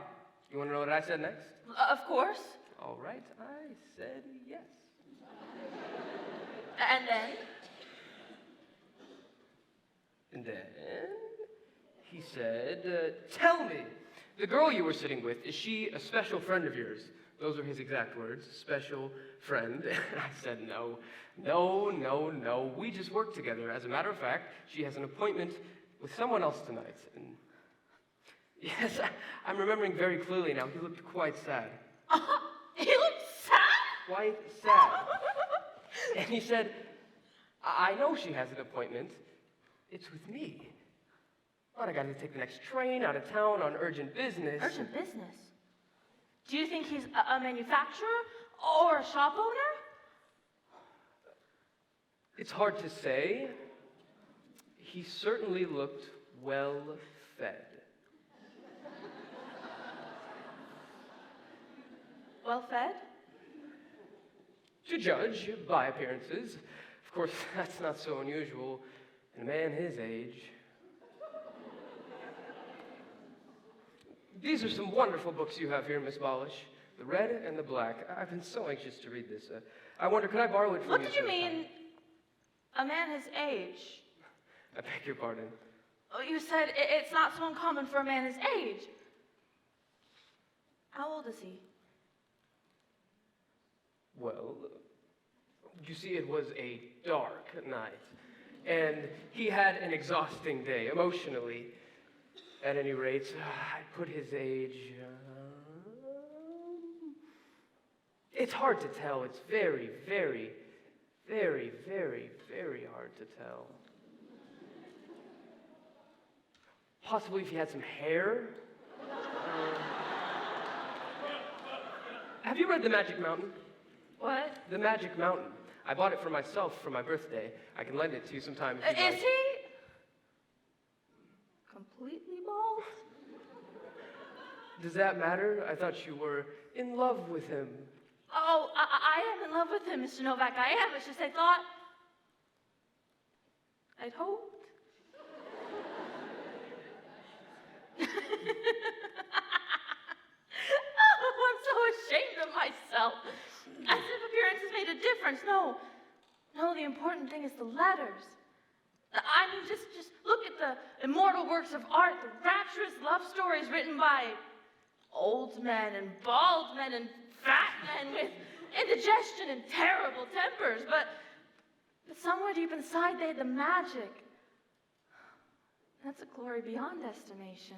You want to know what I said next? Of course. All right, I said yes. And then? And then he said, "Tell me, the girl you were sitting with, is she a special friend of yours?" Those are his exact words, special friend. And I said, no, we just work together. As a matter of fact, she has an appointment with someone else tonight. And yes, I'm remembering very clearly now. He looked quite sad. He looked sad? Quite sad. And he said, I know she has an appointment. It's with me. But I got to take the next train out of town on urgent business. Urgent business? Do you think he's a manufacturer or a shop owner? It's hard to say. He certainly looked well fed. Well fed? To judge by appearances. Of course, that's not so unusual in a man his age. These are some wonderful books you have here, Miss Bolish. The Red and the Black. I've been so anxious to read this. I wonder, could I borrow it from you? What did you mean, a man his age? I beg your pardon. Oh, you said it's not so uncommon for a man his age. How old is he? Well, you see, it was a dark night, and he had an exhausting day, emotionally. At any rate, I'd put his age... It's hard to tell. It's very, very, very, very, very hard to tell. Possibly if he had some hair. Have you read The Magic Mountain? What? The Magic Mountain. I bought it for myself for my birthday. I can lend it to you sometime if you'd Is like. he completely bald? Does that matter? I thought you were in love with him. Oh, I am in love with him, Mr. Novak. I am. It's just I thought... I'd hoped. Oh, I'm so ashamed of myself. As if appearances made a difference. No, the important thing is the letters. I mean, just look at the immortal works of art, the rapturous love stories written by old men and bald men and fat men with indigestion and terrible tempers, but somewhere deep inside they had the magic. That's a glory beyond estimation.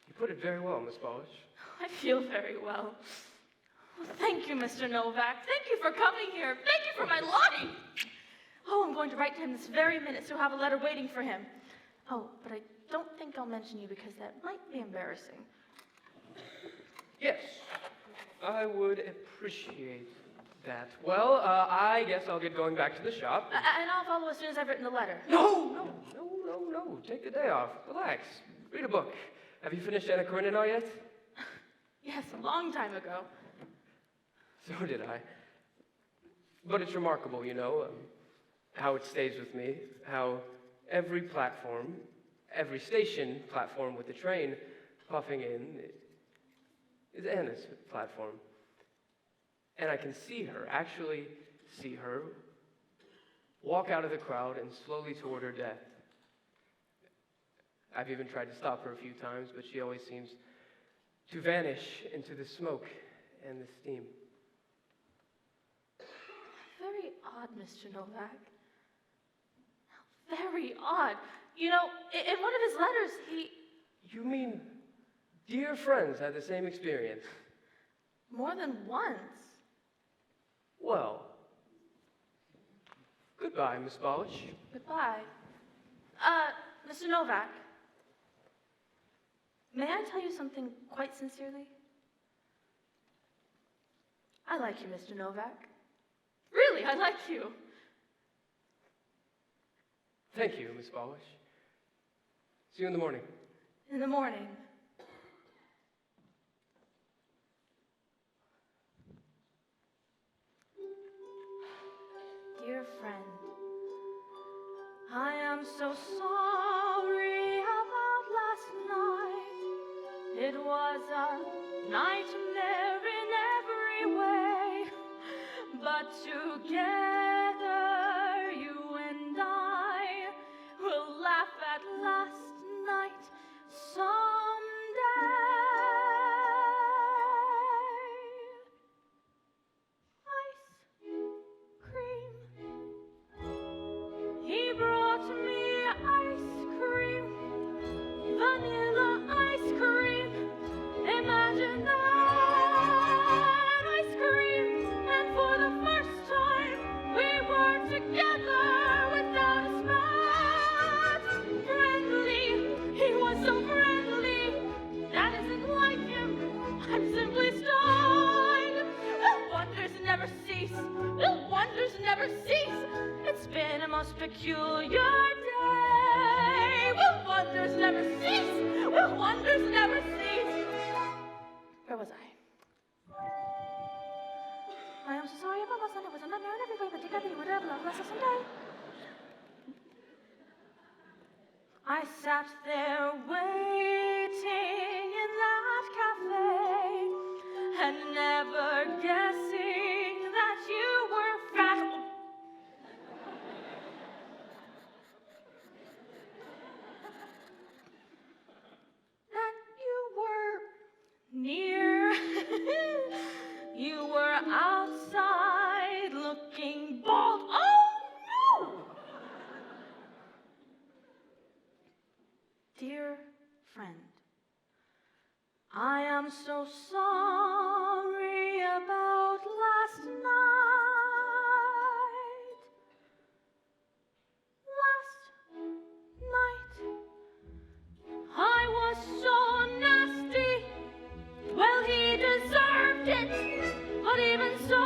You put it very well, Miss Bolish. I feel very well. Well, thank you, Mr. Novak. Thank you for coming here. Thank you for my Lottie. Oh, I'm going to write to him this very minute, so he'll have a letter waiting for him. Oh, but I don't think I'll mention you because that might be embarrassing. Yes, I would appreciate that. Well, I guess I'll get going back to the shop. And I'll follow as soon as I've written the letter. No. Take the day off. Relax. Read a book. Have you finished Anna Karenina yet? Yes, a long time ago. So did I. But it's remarkable, you know, how it stays with me, how every platform, every station platform with the train puffing in is Anna's platform. And I can see her, actually see her, walk out of the crowd and slowly toward her death. I've even tried to stop her a few times, but she always seems to vanish into the smoke and the steam. Very odd, Mr. Novak. Very odd. You know, in one of his letters, he... You mean dear friends had the same experience? More than once. Well, goodbye, Miss Bolish. Goodbye. Mr. Novak. May I tell you something quite sincerely? I like you, Mr. Novak. Really, I like you. Thank you, Miss Bolish. See you in the morning. In the morning. Dear friend, I am so sorry about last night. It was a nightmare in every way, but together you and I will laugh at last night someday. Ice cream. He brought me ice cream, vanilla ice cream. Imagine that ice cream, and for the first time we were together without a spat. Friendly, he was so friendly. That isn't like him. I'm simply stunned. The wonders never cease. The wonders never cease. It's been a most peculiar day. The wonders never cease. wonders never cease. Where was I? I am so sorry about my son. It was a nightmare in every way, but you got me whatever love bless us someday. I sat there waiting in that cafe and never guessing that you were fat. That you were near. You were outside looking bald. Oh no! Dear friend, I am so sorry about last night. Last night, I was so nasty. Well, he deserved it, but even so,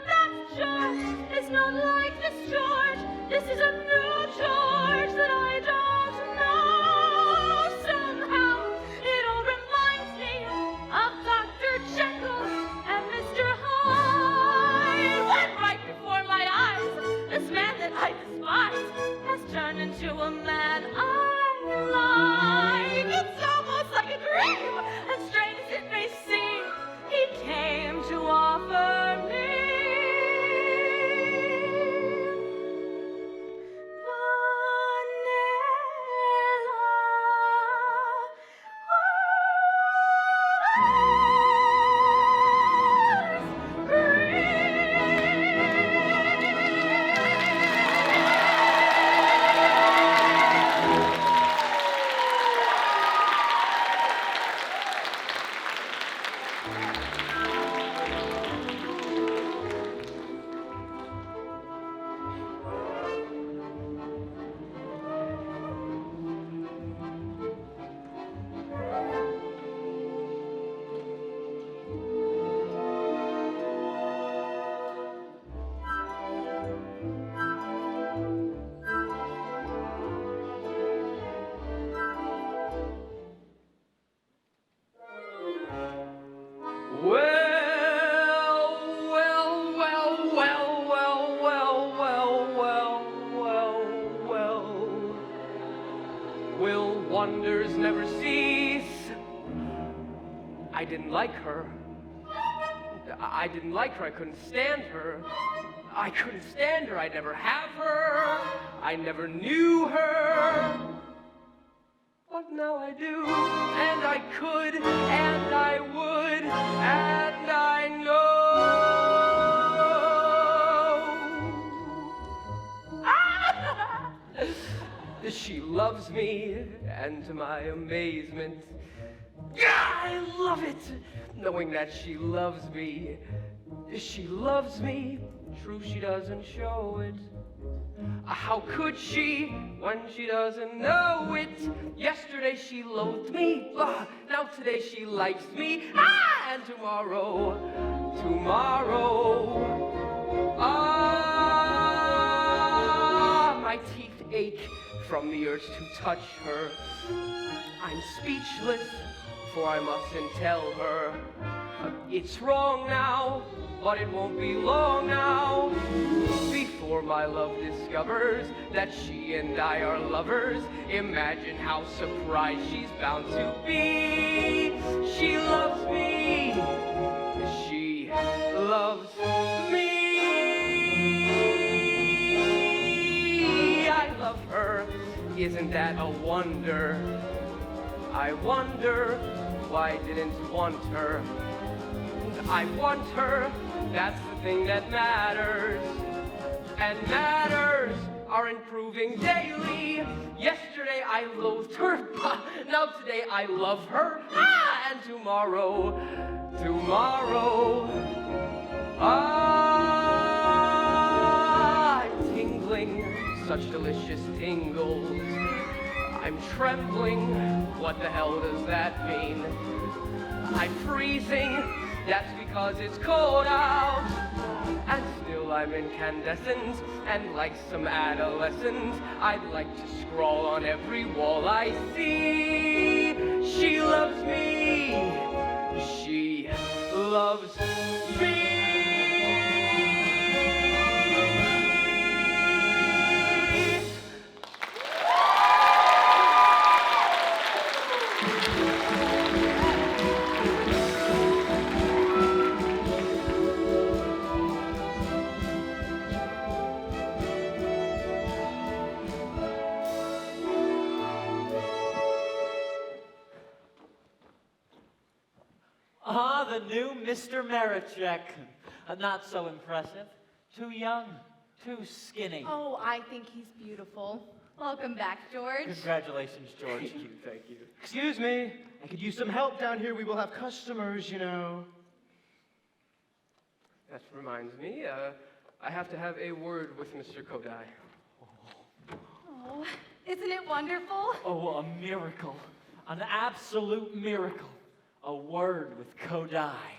that George is not like this George. This is a new George that I don't know. Somehow, it all reminds me of Dr. Jekyll and Mr. Hyde. When right before my eyes, this man that I despise has turned into a man I like. It's almost like a dream, as strange as it may seem. He came to offer me Will wonders never cease? I didn't like her. I didn't like her. I couldn't stand her. I couldn't stand her. I'd never have her. I never knew her. But now I do, and I could, and I would, and I know. She loves me, and to my amazement, I love it, knowing that she loves me. She loves me, true she doesn't show it. How could she, when she doesn't know it? Yesterday she loathed me, now today she likes me. And tomorrow, my teeth ache from the urge to touch her. I'm speechless, for I mustn't tell her. It's wrong now, but it won't be long now before my love discovers that she and I are lovers. Imagine how surprised she's bound to be. She loves me. She loves me. I love her. Isn't that a wonder? I wonder why I didn't want her. I want her, that's the thing that matters. And matters are improving daily. Yesterday I loathed her, now today I love her. And tomorrow, I'm tingling, such delicious tingles. I'm trembling, what the hell does that mean? I'm freezing, that's because it's cold out, and still while I'm incandescent. And like some adolescent, I'd like to scrawl on every wall I see. She loves me. She loves me. Ah, the new Mr. Marichek. Not so impressive. Too young, too skinny. Oh, I think he's beautiful. Welcome back, George. Congratulations, George. Thank you, thank you. Excuse me, I could use some help down here. We will have customers, you know. That reminds me, I have to have a word with Mr. Kodai. Oh, isn't it wonderful? Oh, a miracle. An absolute miracle. A word with Kodai.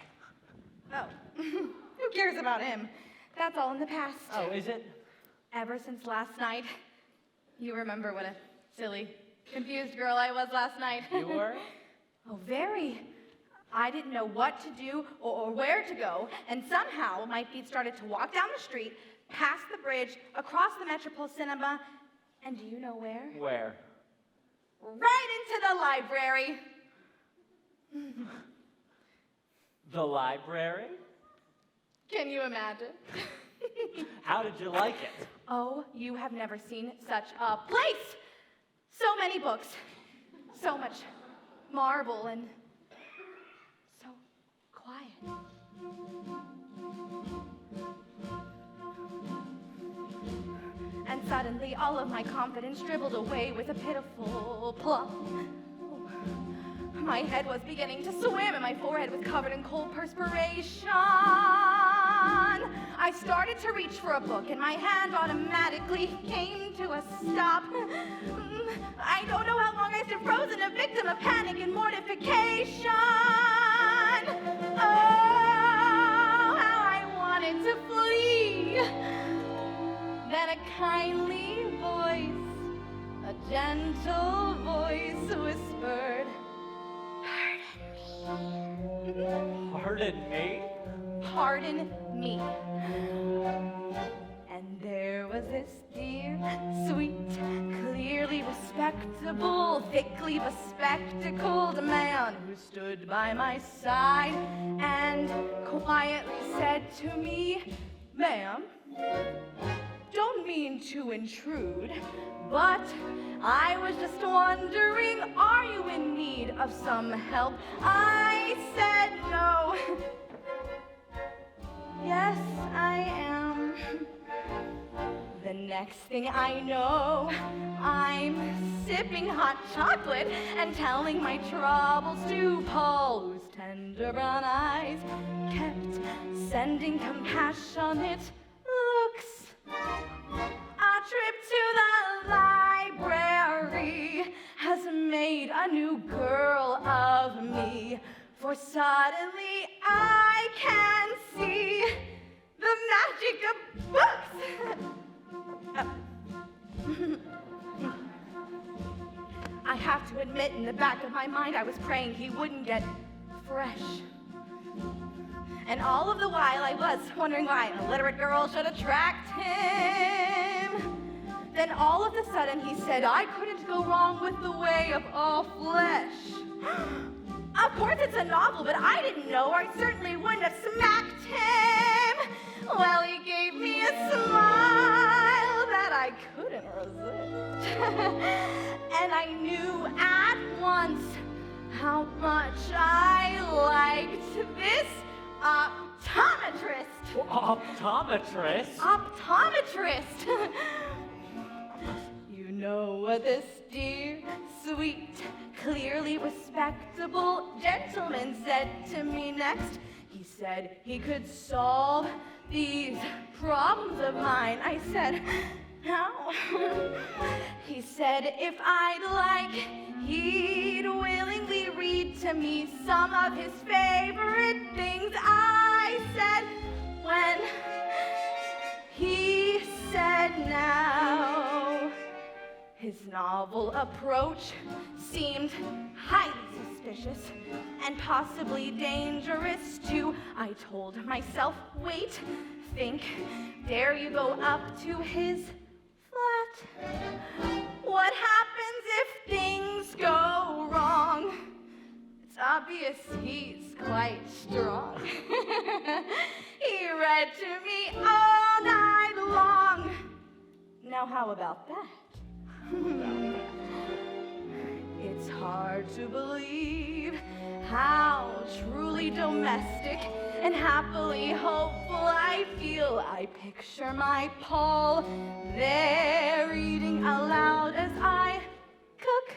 Oh, who cares about him? That's all in the past. Oh, is it? Ever since last night. You remember what a silly, confused girl I was last night. You were? Oh, very. I didn't know what to do or where to go, and somehow my feet started to walk down the street, past the bridge, across the Metropole Cinema, and do you know where? Where? Right into the library. The library? Can you imagine? How did you like it? Oh, you have never seen such a place! So many books, so much marble, and so quiet. And suddenly, all of my confidence dribbled away with a pitiful plop. My head was beginning to swim, and my forehead was covered in cold perspiration. I started to reach for a book, and my hand automatically came to a stop. I don't know how long I stood frozen, a victim of panic and mortification. Oh, how I wanted to flee. Then a kindly voice, a gentle voice whispered, Pardon me? Pardon me. And there was this dear, sweet, clearly respectable, thickly bespectacled man who stood by my side and quietly said to me, "Ma'am, don't mean to intrude, but I was just wondering, are you in need of some help?" I said no. Yes, I am. The next thing I know, I'm sipping hot chocolate and telling my troubles to Paul, whose tender brown eyes kept sending compassionate looks. A trip to the library has made a new girl of me, for suddenly I can see the magic of books. I have to admit, in the back of my mind, I was praying he wouldn't get fresh. And all of the while I was wondering why an illiterate girl should attract him. Then all of a sudden he said I couldn't go wrong with the way of all flesh. Of course it's a novel, but I didn't know, or I certainly wouldn't have smacked him. Well, he gave me a smile that I couldn't resist. And I knew at once how much I liked this optometrist. Optometrist? Optometrist. You know what this dear, sweet, clearly respectable gentleman said to me next? He said he could solve these problems of mine. I said, how? He said if I'd like, he'd willingly read to me some of his favorite things. I said, when said now. His novel approach seemed highly suspicious and possibly dangerous too. I told myself, wait, think, dare you go up to his flat? What happens if things go wrong? It's obvious he's quite strong. He read to me all night long. Now how about that? It's hard to believe how truly domestic and happily hopeful I feel. I picture my Paul there reading aloud as I cook.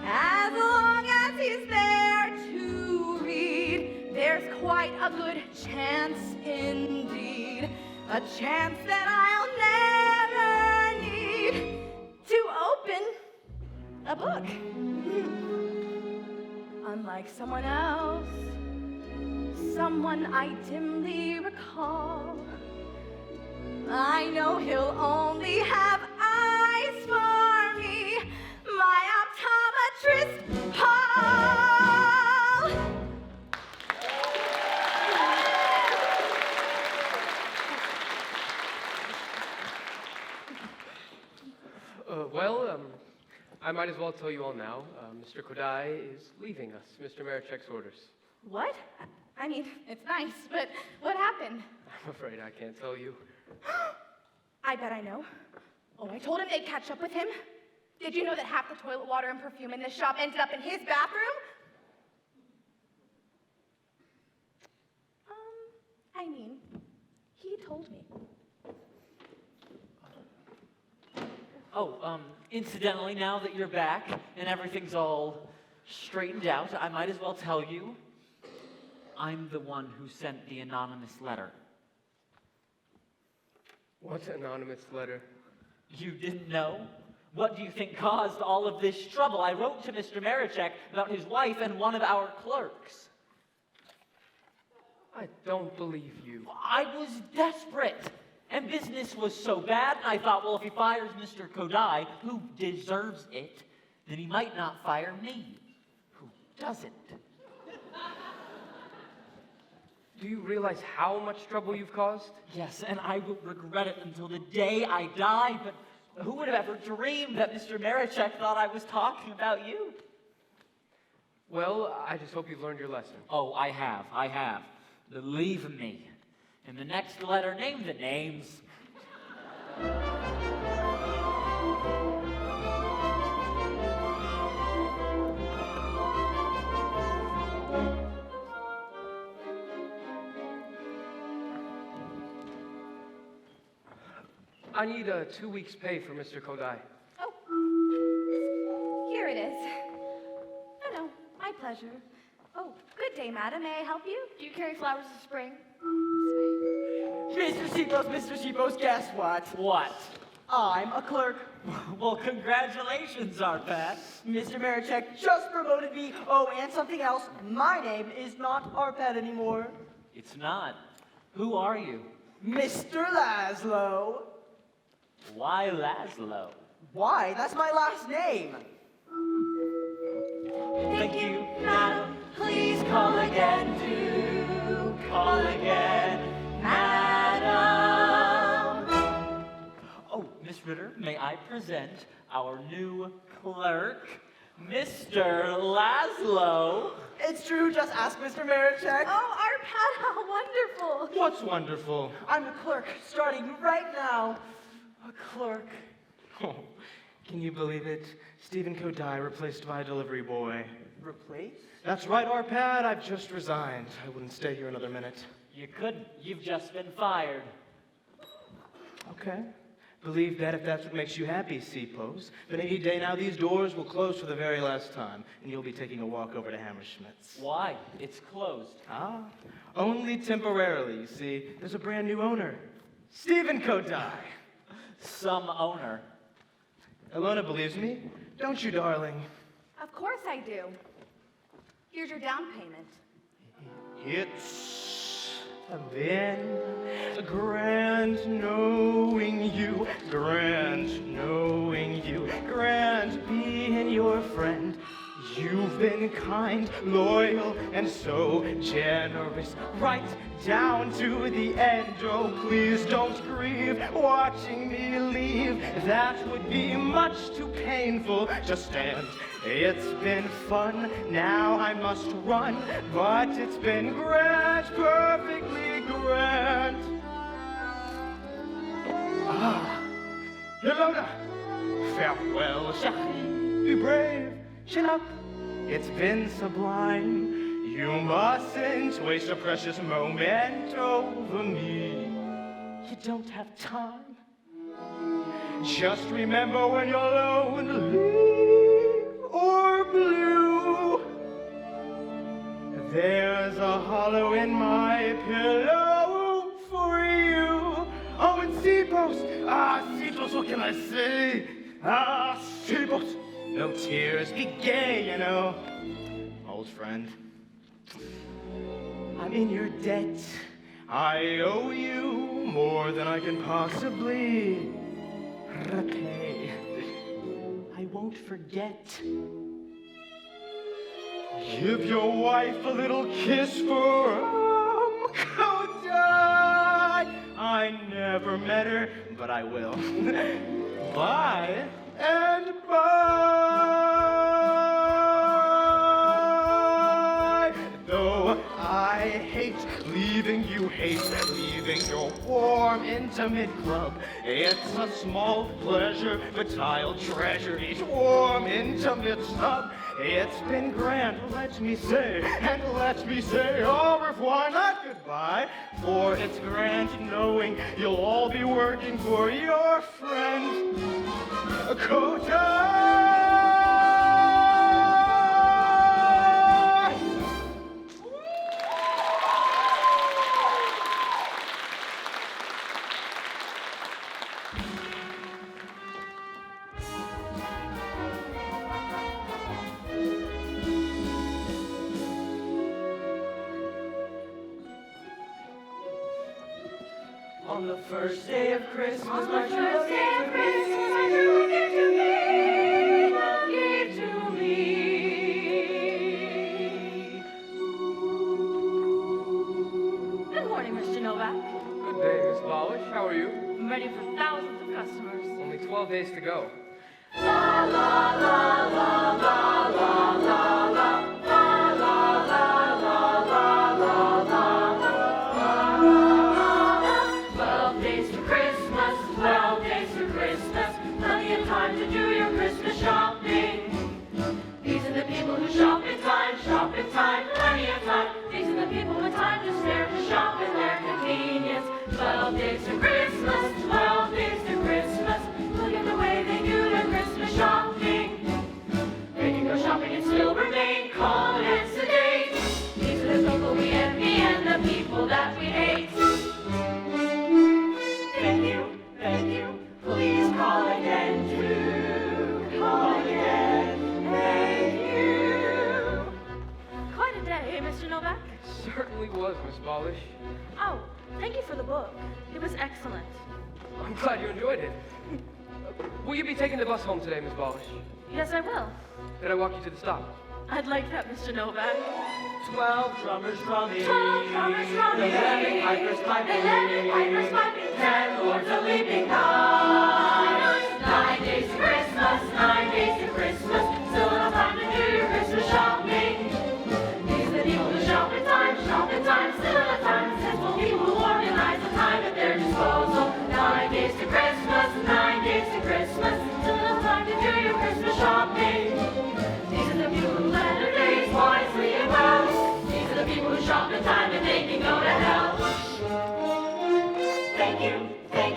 As long as he's there to read, there's quite a good chance indeed, a chance that I'll never need to open a book. Unlike someone else, someone I dimly recall, I know he'll only have eyes for me, my optometrist, Paul. I might as well tell you all now. Mr. Kodai is leaving us, Mr. Marichek's orders. What? I mean, it's nice, but what happened? I'm afraid I can't tell you. I bet I know. Oh, I told him they'd catch up with him. Did you know that half the toilet water and perfume in this shop ended up in his bathroom? I mean, he told me. Oh, incidentally, now that you're back and everything's all straightened out, I might as well tell you, I'm the one who sent the anonymous letter. What anonymous letter? You didn't know? What do you think caused all of this trouble? I wrote to Mr. Marichek about his wife and one of our clerks. I don't believe you. I was desperate. And business was so bad, I thought, well, if he fires Mr. Kodai, who deserves it, then he might not fire me, who doesn't. Do you realize how much trouble you've caused? Yes, and I will regret it until the day I die, but who would have ever dreamed that Mr. Marichek thought I was talking about you? Well, I just hope you've learned your lesson. Oh, I have. Believe me. In the next letter, name the names. I need 2 weeks' pay for Mr. Kodai. Oh, here it is. Oh, no, my pleasure. Oh, good day, madam. May I help you? Do you carry flowers of spring? Mr. Sheepos, guess what? What? I'm a clerk. Well, congratulations, Arpad. Mr. Marichek just promoted me. Oh, and something else. My name is not Arpad anymore. It's not. Who are you? Mr. Laszlo. Why Laszlo? Why? That's my last name. Thank you, madam. Please call again. Do call again, madam. Oh, Miss Ritter, may I present our new clerk, Mr. Laszlo. It's true, just ask Mr. Marichek. Oh, Arpad, how wonderful. What's wonderful? I'm a clerk, starting right now. A clerk. Oh, can you believe it? Stephen Kodai replaced by a delivery boy. Replaced? That's right, Arpad. I've just resigned. I wouldn't stay here another minute. You couldn't. You've just been fired. Okay. Believe that if that's what makes you happy, Seapose. But any day now, these doors will close for the very last time, and you'll be taking a walk over to Hammerschmidt's. Why? It's closed. Ah, only temporarily, you see. There's a brand new owner. Stephen Kodai. Some owner. Ilona believes me. Don't you, darling? Of course I do. Here's your down payment. It's Then, grand knowing you, grand knowing you, grand being your friend. You've been kind, loyal, and so generous, right down to the end. Oh, please don't grieve watching me leave. That would be much too painful. Just stand. It's been fun, now I must run, but it's been grand, perfectly grand. Ah, Ilona, farewell, chérie, be brave, chin up. It's been sublime. You mustn't waste a precious moment over me. You don't have time. Just remember when you're lonely or blue, there's a hollow in my pillow for you. Oh, and Seapost, Seapost, what can I say? Seapost, no tears, be gay, you know. Old friend, I'm in your debt. I owe you more than I can possibly repay. I won't forget. Give your wife a little kiss for Kodak. I never met her, but I will. Bye and bye. Though I hate leaving you, hate leaving your warm, intimate club. It's a small pleasure, but I'll treasure each warm, intimate snub. It's been grand, let me say, and let me say au revoir, not goodbye. For it's grand knowing you'll all be working for your friend, Kodak. On the first day of Christmas, On the first day of Christmas, my true love gave to me, love gave to me. Good morning, Mr. Novak. Good day, Miss Polish. How are you? I'm ready for thousands of customers. Only 12 days to go. La la la la la la la la. La la la la la la la la. 12 days to Christmas, 12 days to Christmas. Plenty of time to do your Christmas shopping. These are the people who shop in time, plenty of time. These are the people with time to spare to shop at their convenience. 12 days to Christmas, 12 days to Christmas. Look at the way they do their Christmas shopping. They can go shopping and still remain calm and sedate. These are the people we envy and the people that we hate. Thank you, please call again, do call again, thank you. Quite a day, Mr. Novak. Certainly was, Miss Polish. Oh, thank you for the book. It was excellent. I'm glad you enjoyed it. Will you be taking the bus home today, Miss Polish? Yes, I will. Did I walk you to the stop? I'd like that, Mr. Novak. 12 drummers drumming, 12 drummers drumming, 11 pipers piping, 11 pipers piping, 10 lords a leaping high. 9 days to Christmas, 9 days to Christmas. Still enough time to do your Christmas shopping. These are the people who shop in time, still enough time. Sensible people who organize the time at their disposal. 9 days to Christmas, 9 days to Christmas. Still enough time to do your Christmas shopping. These are the people who plan their days wisely and well. These are the people who shop in time and they can go to hell. Thank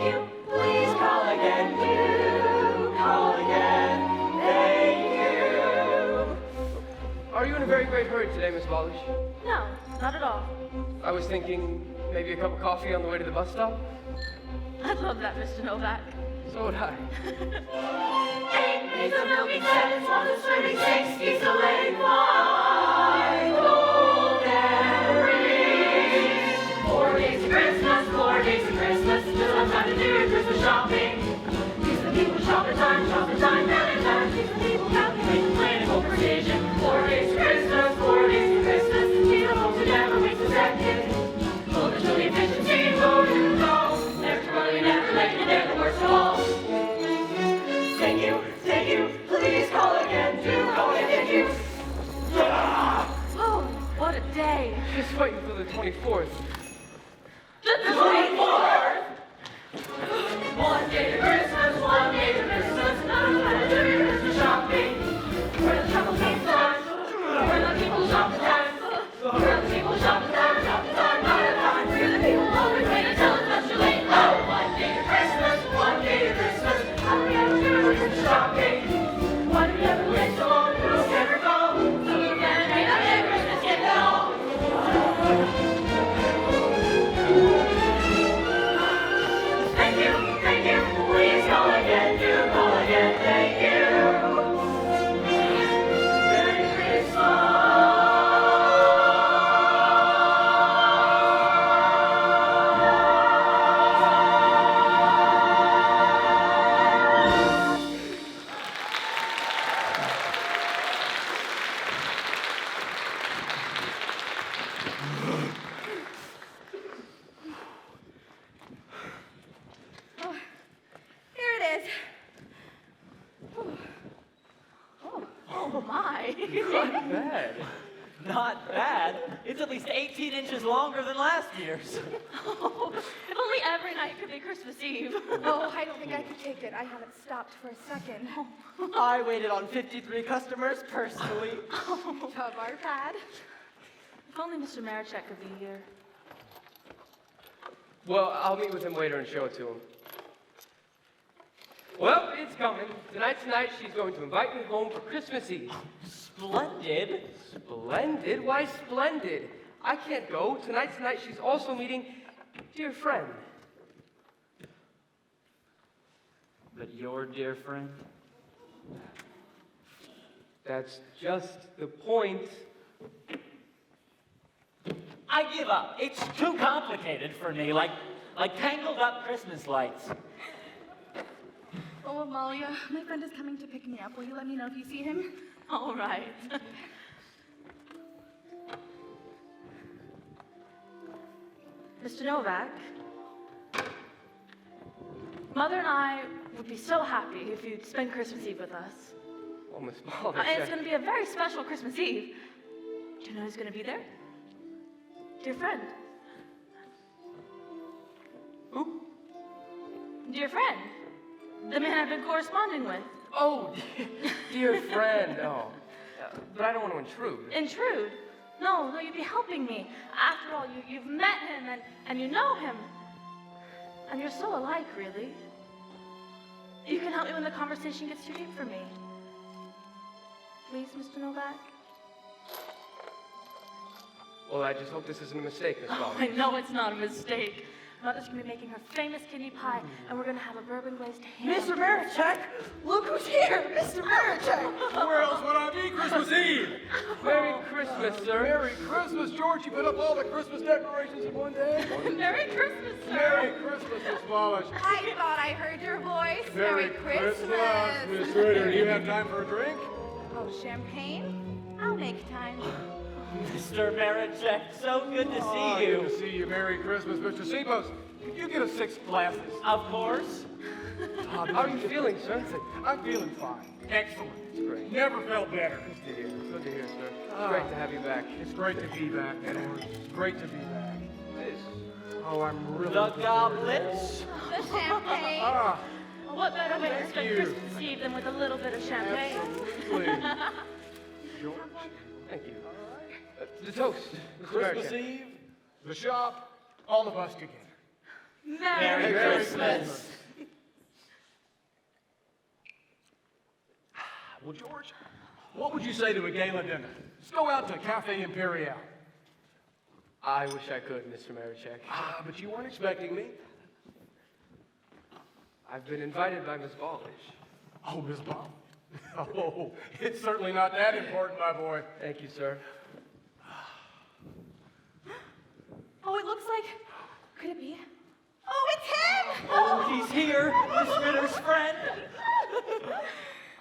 you, please call again, do call again, thank you. Are you in a very great hurry today, Miss Polish? No, not at all. I was thinking maybe a cup of coffee on the way to the bus stop. I'd love that, Mr. Novak. So would I. 8 days of milking, 7 swans of swimming, 6 geese a laying, 5 golden rings, 4 days 24th. The 24th! One day to Christmas, one day to Christmas, another day to Christmas shopping. Where the trouble comes time, where the people shop time, where the people shop time, not a time. Where the people always wait until it's much too late. Oh, one day to Christmas, one day to Christmas, how do we ever do Christmas shopping? Why do we ever wait so long? Who's ever go? So you can may not get Christmas yet at all. Thank you, please call again, do call again, thank you. Merry Christmas. Oh, here it is. Oh my. Not bad. Not bad. It's at least 18 inches longer than last year's. Oh, if only every night could be Christmas Eve. Oh, I don't think I could take it. I haven't stopped for a second. I waited on 53 customers personally. Tub our pad. If only Mr. Marichek could be here. Well, I'll meet with him later and show it to him. Well, it's coming. Tonight, she's going to invite me home for Christmas Eve. Splendid. Splendid? Why splendid? I can't go. Tonight, she's also meeting a dear friend. But your dear friend? That's just the point. I give up. It's too complicated for me, like tangled up Christmas lights. Oh, Amalia, my friend is coming to pick me up. Will you let me know if you see him? All right. Mr. Novak, Mother and I would be so happy if you'd spend Christmas Eve with us. Oh, Miss Ball. It's going to be a very special Christmas Eve. Do you know who's going to be there? Dear friend. Who? Dear friend. The man I've been corresponding with. Oh, dear friend. Oh. But I don't want to intrude. Intrude? No, you'd be helping me. After all, you've met him and you know him. And you're so alike, really. You can help me when the conversation gets too deep for me. Please, Mr. Novak? Well, I just hope this isn't a mistake, Miss Ball. I know it's not a mistake. Mother's gonna be making her famous kidney pie, and we're gonna have a bourbon glazed ham. Mr. Marichek, look who's here! Mr. Marichek! Where else would I be Christmas Eve? Merry Christmas, sir. Merry Christmas, George. You put up all the Christmas decorations in one day? Merry Christmas, sir. Merry Christmas, Miss Wallace. I thought I heard your voice. Merry Christmas. Miss Ritter, do you have time for a drink? Oh, champagne? I'll make time. Mr. Marichek, so good to see you. Good to see you. Merry Christmas, Mr. Sebos. Could you get us 6 glasses? Of course. How are you feeling, sir? I'm feeling fine. Excellent. It's great. Never felt better. Good to hear. Good to hear, sir. It's great to have you back. It's great to be back, Edward. It's great to be back. It is. Oh, I'm really The goblets. The champagne. Ah, What better way to Thank spend you. Christmas Eve than with a little bit of champagne? absolutely. George. Thank you. The toast, Mr. Christmas Marichek. Eve, the shop, all of us together. Merry Christmas. Well, George, what would you say to a gala dinner? Let's go out to Cafe Imperial. I wish I could, Mr. Marichek. Ah, but you weren't expecting me. I've been invited by Miss Ballish. Oh, Miss Bob. Oh, it's certainly not that important, my boy. Thank you, sir. Oh, it looks like. Could it be? Oh, it's him! Oh, he's here, Miss Ritter's friend.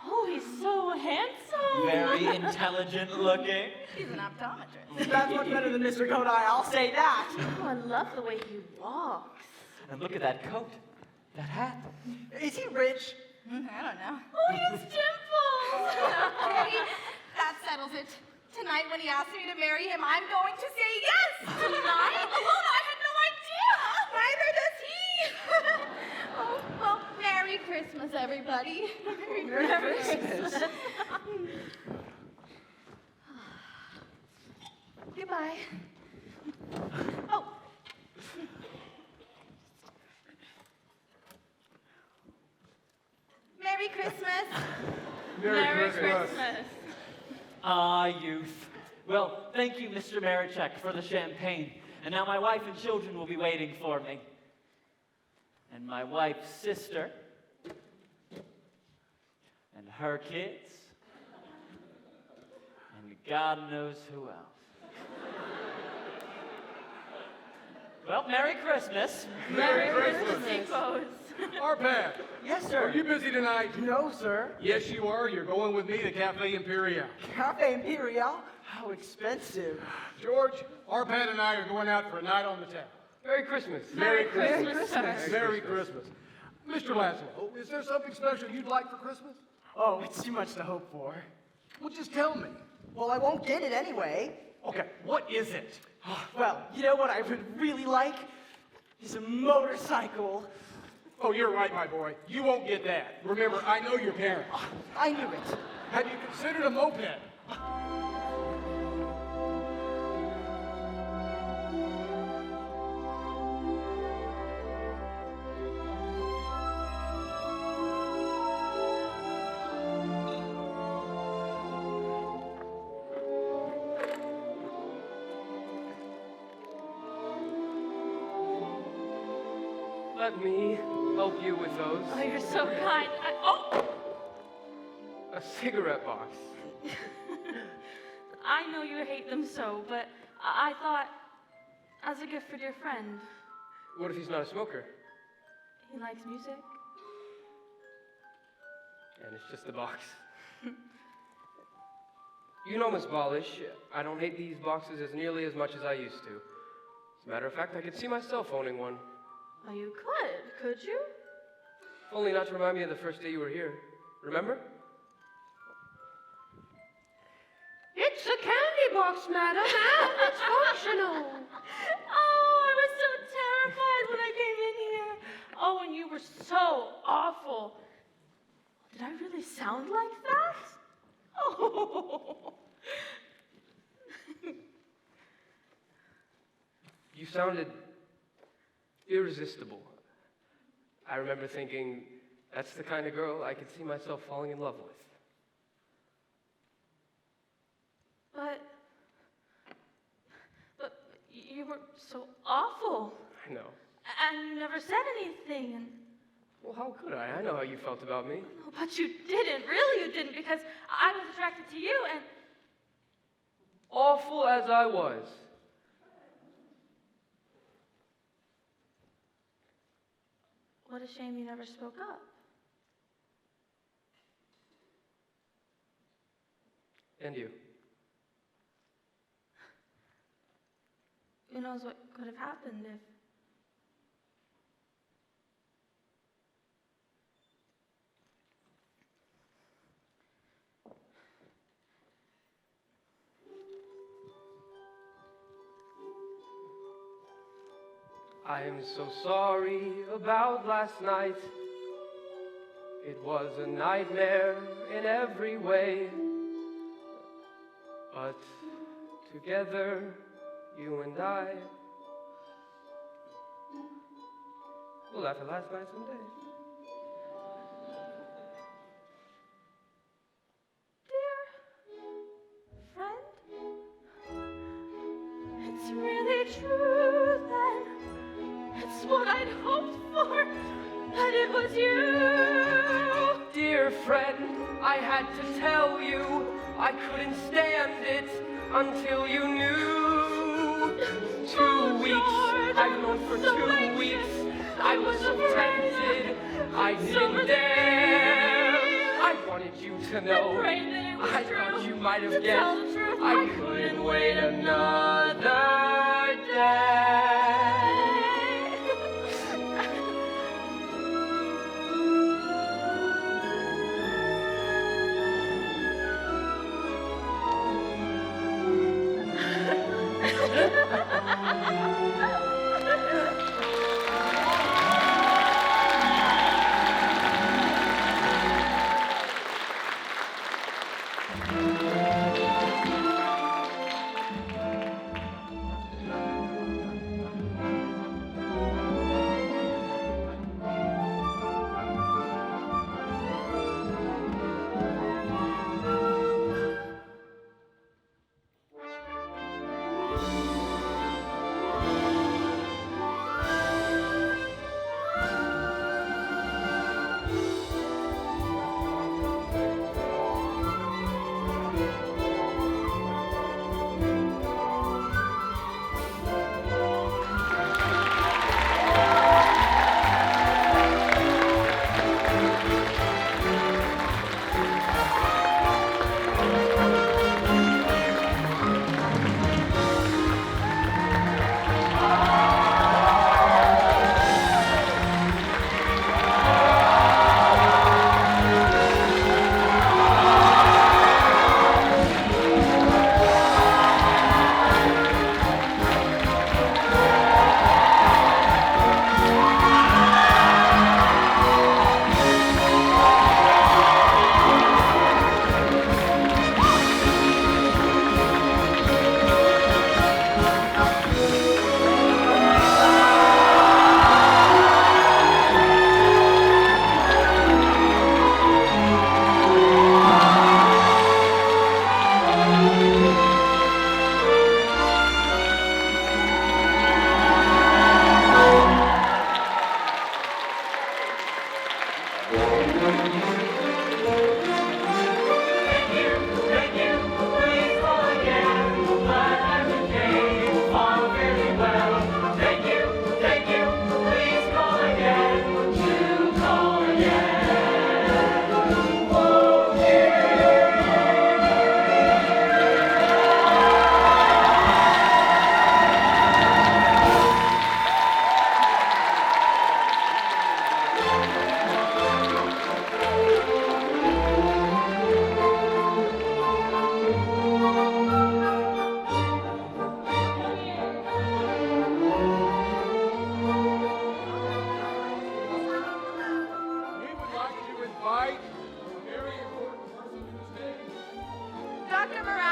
Oh, he's so handsome. Very intelligent looking. He's an optometrist. That's much better than Mr. Kodai, I'll say that. Oh, I love the way he walks. And look at that coat, that hat. Is he rich? I don't know. Oh, he has dimples. Okay, that settles it. Tonight, when he asks me to marry him, I'm going to say yes! Tonight? everybody. Merry Christmas. Goodbye. Oh. Merry Christmas. Merry Christmas. Ah, youth. Well, thank you, Mr. Marichek, for the champagne. And now my wife and children will be waiting for me. And my wife's sister. And her kids. And God knows who else. Well, Merry Christmas. Merry Christmas, Nico's. Arpad. Yes, sir. Are you busy tonight? No, sir. Yes, you are. You're going with me to Cafe Imperial. Cafe Imperial? How expensive. George, Arpad and I are going out for a night on the town. Merry Christmas. Merry Christmas, sir. Merry Christmas. Mr. Laszlo, is there something special you'd like for Christmas? Oh, it's too much to hope for. Well, just tell me. Well, I won't get it anyway. Okay, what is it? Well, you know what I would really like? Is a motorcycle. Oh, you're right, my boy. You won't get that. Remember, I know your parents. I knew it. Have you considered a moped? Let me help you with those. Oh, you're so kind. Oh! A cigarette box. I know you hate them so, but I thought, as a gift for dear friend, What if he's not a smoker? he likes music. And it's just a box. You know, Miss Balish, I don't hate these boxes as nearly as much as I used to. As a matter of fact, I could see myself owning one. Oh, you could you? If only not to remind me of the first day you were here. Remember? It's a candy box, madam, and it's functional. Oh, I was so terrified when I came in here. Oh, and you were so awful. Did I really sound like that? Oh. You sounded irresistible. I remember thinking, that's the kind of girl I could see myself falling in love with. But you were so awful. I know. And you never said anything. And Well, how could I? I know how you felt about me. oh, but you didn't. Really, you didn't, because I was attracted to you. And Awful as I was. what a shame you never spoke up. And you. Who knows what could have happened if. I am so sorry about last night. It was a nightmare in every way. But together, you and I will laugh at last night someday. It's really true then. It's what I'd hoped for, that it was you. Dear friend, I had to tell you I couldn't stand it until you knew. 2 weeks, I've known for 2 weeks. I was so tempted, I didn't dare. I wanted you to know. I thought you might have guessed. I couldn't wait another day. Dr. Morales.